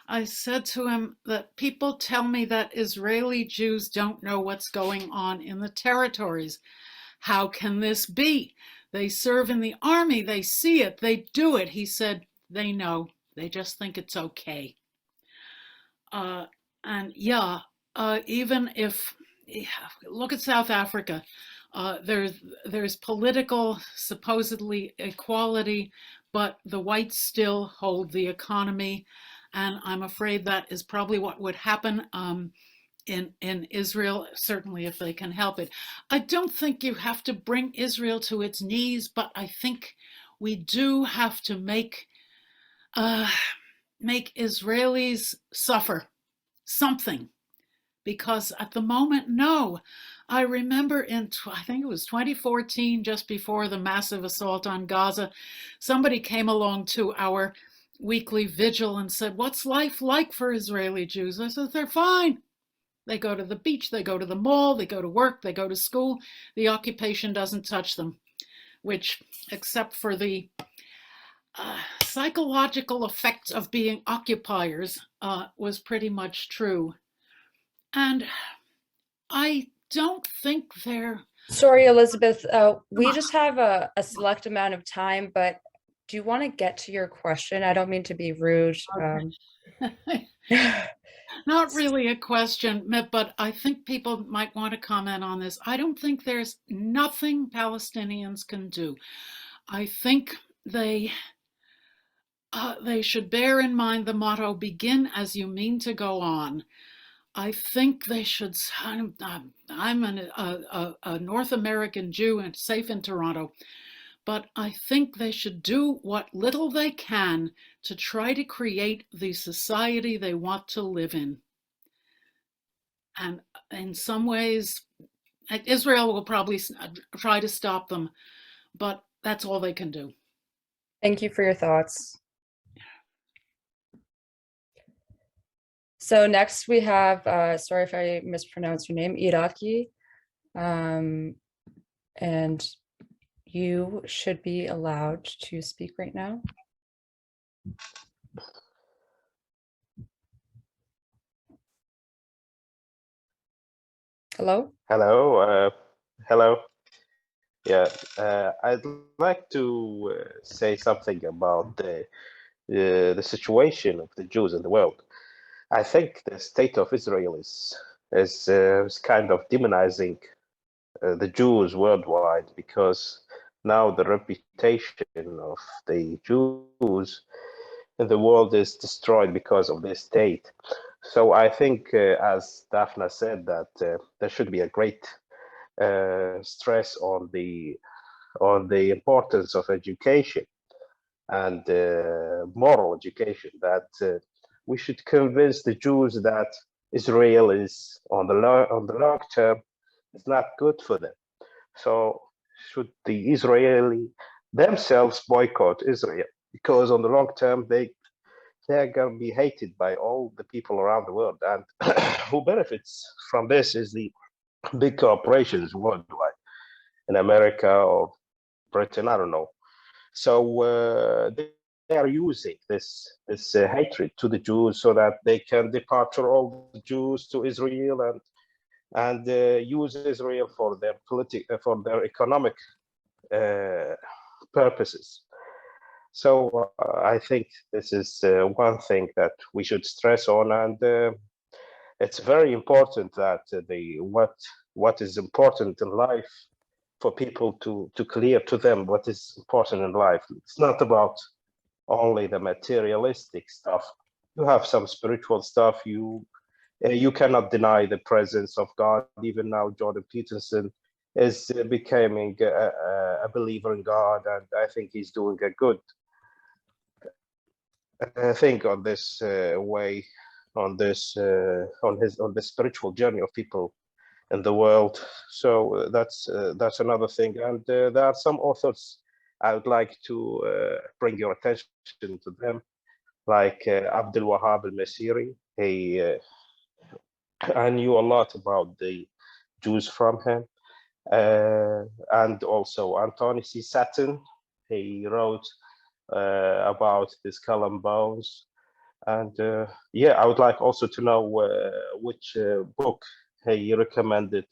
to him that people tell me that Israeli Jews don't know what's going on in the territories. How can this be? They serve in the army, they see it, they do it. He said, they know, they just think it's okay. And yeah, even if, look at South Africa, there's political, supposedly equality, but the whites still hold the economy. And I'm afraid that is probably what would happen in Israel, certainly if they can help it. I don't think you have to bring Israel to its knees, but I think we do have to make Israelis suffer something, because at the moment, no. I remember I think it was 2014, just before the massive assault on Gaza, somebody came along to our weekly vigil and said, what's life like for Israeli Jews? I said, they're fine. They go to the beach, they go to the mall, they go to work, they go to school. The occupation doesn't touch them, which, except for the psychological effects of being occupiers, was pretty much true. And I don't think they're... Sorry, Elizabeth, we just have a select amount of time, but do you want to get to your question? I don't mean to be rude. Not really a question, but I think people might want to comment on this. I don't think there's nothing Palestinians can do. I think they should bear in mind the motto, begin as you mean to go on. I think they should, I'm a North American Jew and safe in Toronto, but I think they should do what little they can to try to create the society they want to live in. And in some ways, Israel will probably try to stop them, but that's all they can do. Thank you for your thoughts. So next we have, sorry if I mispronounced your name, Iraqi, and you should be allowed to speak right now. Hello? Hello, hello. Yeah, I'd like to say something about the situation of the Jews in the world. I think the state of Israel is kind of demonizing the Jews worldwide, because now the reputation of the Jews in the world is destroyed because of this state. So I think, as Daphna said, that there should be a great stress on the importance of education and moral education, that we should convince the Jews that Israel is on the long term is not good for them. So should the Israeli themselves boycott Israel, because on the long term they're going to be hated by all the people around the world, and who benefits from this is the big corporations worldwide in America or Britain, I don't know. So they are using this hatred to the Jews so that they can departure all the Jews to Israel and use Israel for their economic purposes. So I think this is one thing that we should stress on, and it's very important that what is important in life, for people to clear to them what is important in life. It's not about only the materialistic stuff. You have some spiritual stuff. You cannot deny the presence of God. Even now, Jordan Peterson is becoming a believer in God, and I think he's doing a good thing on this way, on the spiritual journey of people in the world. So that's another thing. And there are some authors I would like to bring your attention to them, like Abdul Wahab al-Masiri. I knew a lot about the Jews from him, and also Anthony C. Satin. He wrote about the skull and bones. And yeah, I would like also to know which book he recommended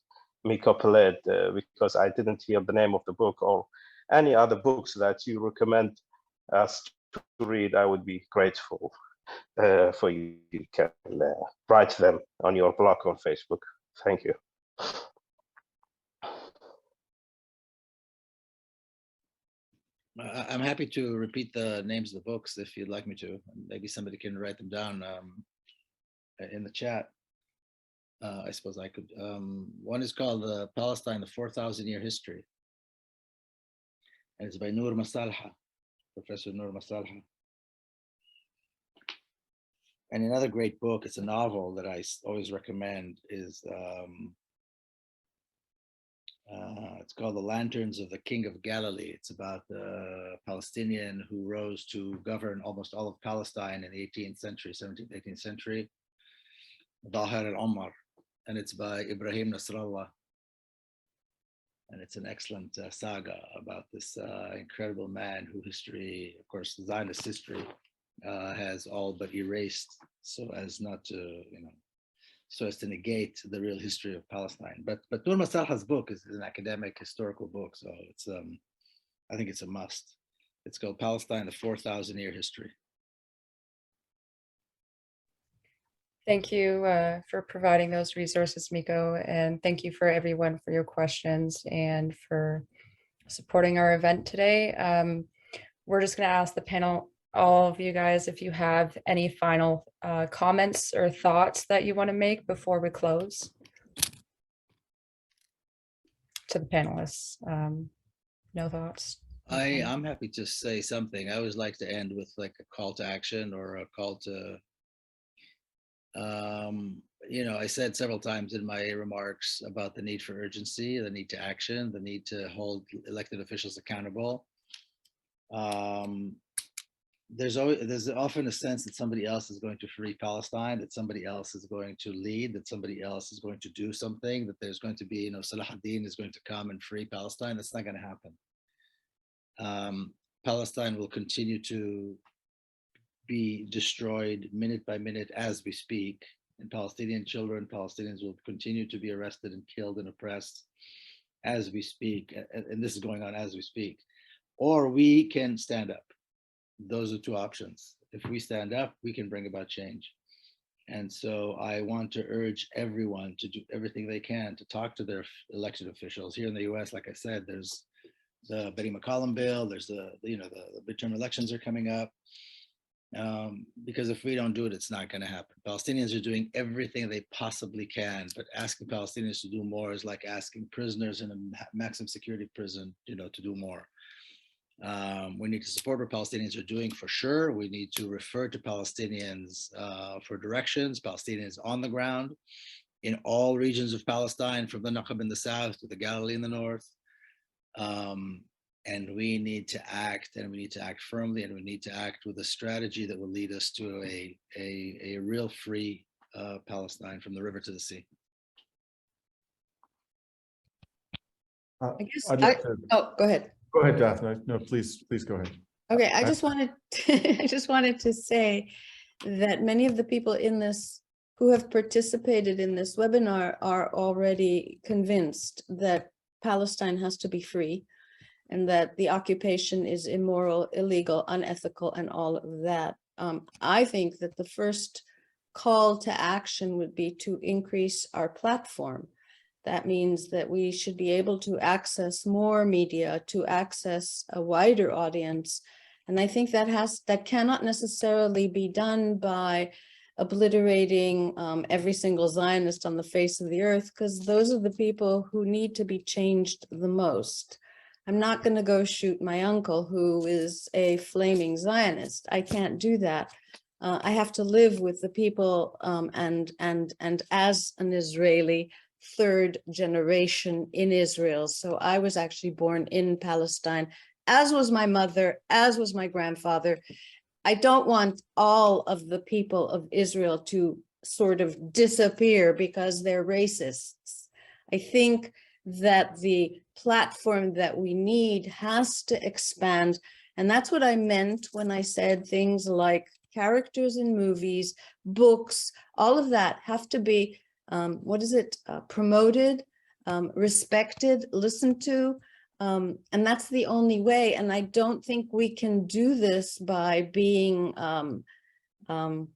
Miko Peled, because I didn't hear the name of the book, or any other books that you recommend us to read. I would be grateful for you. You can write them on your blog on Facebook. Thank you. I'm happy to repeat the names of the books if you'd like me to. Maybe somebody can write them down in the chat. I suppose I could. One is called Palestine, the 4,000-Year History. And it's by Noor Masalha, Professor Noor Masalha. And another great book, it's a novel that I always recommend, is it's called The Lanterns of the King of Galilee. It's about the Palestinian who rose to govern almost all of Palestine in the 18th century, 17th, 18th century, Dahir al-Omar. And it's by Ibrahim Nasrallah. And it's an excellent saga about this incredible man who history, of course, Zionist history has all but erased, so as not to, so as to negate the real history of Palestine. But Noor Masalha's book is an academic historical book, so it's I think it's a must. It's called Palestine, the 4,000-Year History. Thank you for providing those resources, Miko, and thank you for everyone for your questions and for supporting our event today. We're just going to ask the panel, all of you guys, if you have any final comments or thoughts that you want to make before we close. To the panelists, no thoughts? I'm happy to say something. I always like to end with like a call to action or a call to, I said several times in my remarks about the need for urgency, the need to action, the need to hold elected officials accountable. There's often a sense that somebody else is going to free Palestine, that somebody else is going to lead, that somebody else is going to do something, that there's going to be, Salah ad-Din is going to come and free Palestine. That's not going to happen. Palestine will continue to be destroyed minute by minute as we speak. and Palestinian children, Palestinians will continue to be arrested and killed and oppressed as we speak. And this is going on as we speak. Or we can stand up. Those are two options. If we stand up, we can bring about change. And so I want to urge everyone to do everything they can to talk to their elected officials. Here in the US, like I said, there's the Betty McCollum bill, there's the midterm elections are coming up. Because if we don't do it, it's not going to happen. Palestinians are doing everything they possibly can, but asking Palestinians to do more is like asking prisoners in a maximum security prison, to do more. We need to support what Palestinians are doing for sure. We need to refer to Palestinians for directions, Palestinians on the ground in all regions of Palestine, from the Naqab in the south to the Galilee in the north. And we need to act, and we need to act firmly, and we need to act with a strategy that will lead us to a real free Palestine from the river to the sea. I guess I'd like to- go ahead. Go ahead, Daphna. No, please go ahead. Okay, I just wanted to say that many of the people in this who have participated in this webinar are already convinced that Palestine has to be free and that the occupation is immoral, illegal, unethical, and all of that. I think that the first call to action would be to increase our platform. That means that we should be able to access more media, to access a wider audience. And I think that cannot necessarily be done by obliterating every single Zionist on the face of the earth, because those are the people who need to be changed the most. I'm not going to go shoot my uncle who is a flaming Zionist. I can't do that. I have to live with the people and as an Israeli, third generation in Israel. So I was actually born in Palestine, as was my mother, as was my grandfather. I don't want all of the people of Israel to sort of disappear because they're racists. I think that the platform that we need has to expand. And that's what I meant when I said things like characters in movies, books, all of that have to be promoted, respected, listened to, and that's the only way. And I don't think we can do this by being,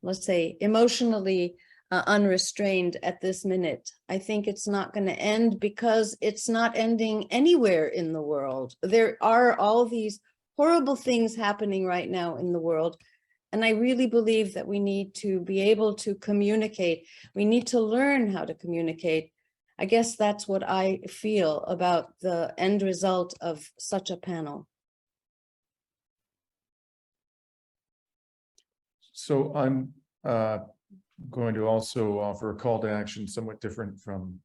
let's say, emotionally unrestrained at this minute. I think it's not going to end because it's not ending anywhere in the world. There are all these horrible things happening right now in the world. And I really believe that we need to be able to communicate. We need to learn how to communicate. I guess that's what I feel about the end result of such a panel. So I'm going to also offer a call to action somewhat different from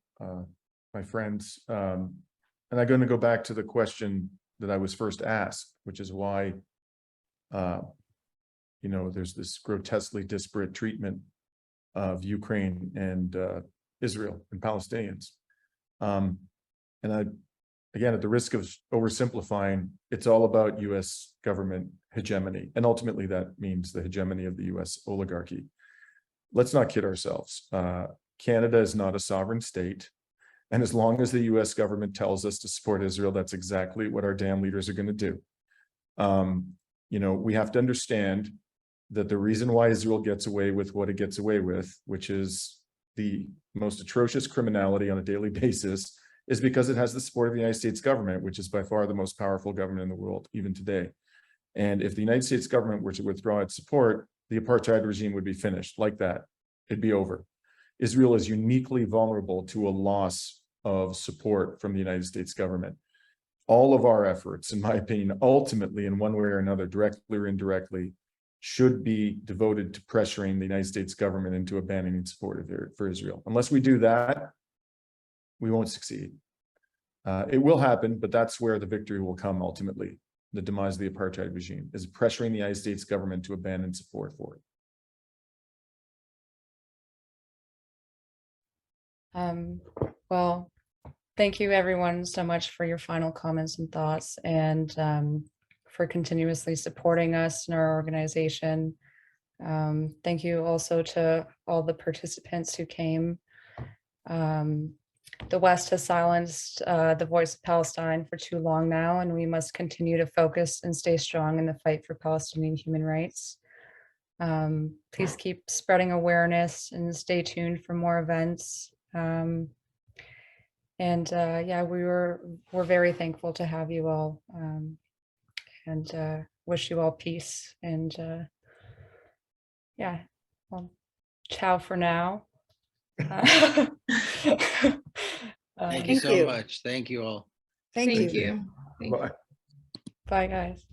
my friends. And I'm going to go back to the question that I was first asked, which is why there's this grotesquely disparate treatment of Ukraine and Israel and Palestinians. Again, at the risk of oversimplifying, it's all about US government hegemony. And ultimately that means the hegemony of the US oligarchy. Let's not kid ourselves. Canada is not a sovereign state. And as long as the US government tells us to support Israel, that's exactly what our damn leaders are going to do. We have to understand that the reason why Israel gets away with what it gets away with, which is the most atrocious criminality on a daily basis, is because it has the support of the United States government, which is by far the most powerful government in the world, even today. And if the United States government were to withdraw its support, the apartheid regime would be finished like that. It'd be over. Israel is uniquely vulnerable to a loss of support from the United States government. All of our efforts, in my opinion, ultimately, in one way or another, directly or indirectly, should be devoted to pressuring the United States government into abandoning support for Israel. Unless we do that, we won't succeed. It will happen, but that's where the victory will come ultimately. The demise of the apartheid regime is pressuring the United States government to abandon support for it. Well, thank you everyone so much for your final comments and thoughts, and for continuously supporting us in our organization. Thank you also to all the participants who came. The West has silenced the voice of Palestine for too long now, and we must continue to focus and stay strong in the fight for Palestinian human rights. Please keep spreading awareness and stay tuned for more events. Yeah, we're very thankful to have you all, and wish you all peace. And yeah, well, ciao for now. Thank you Thank so you. much. Thank you all. Thank you. Thank you. Bye. Bye, guys.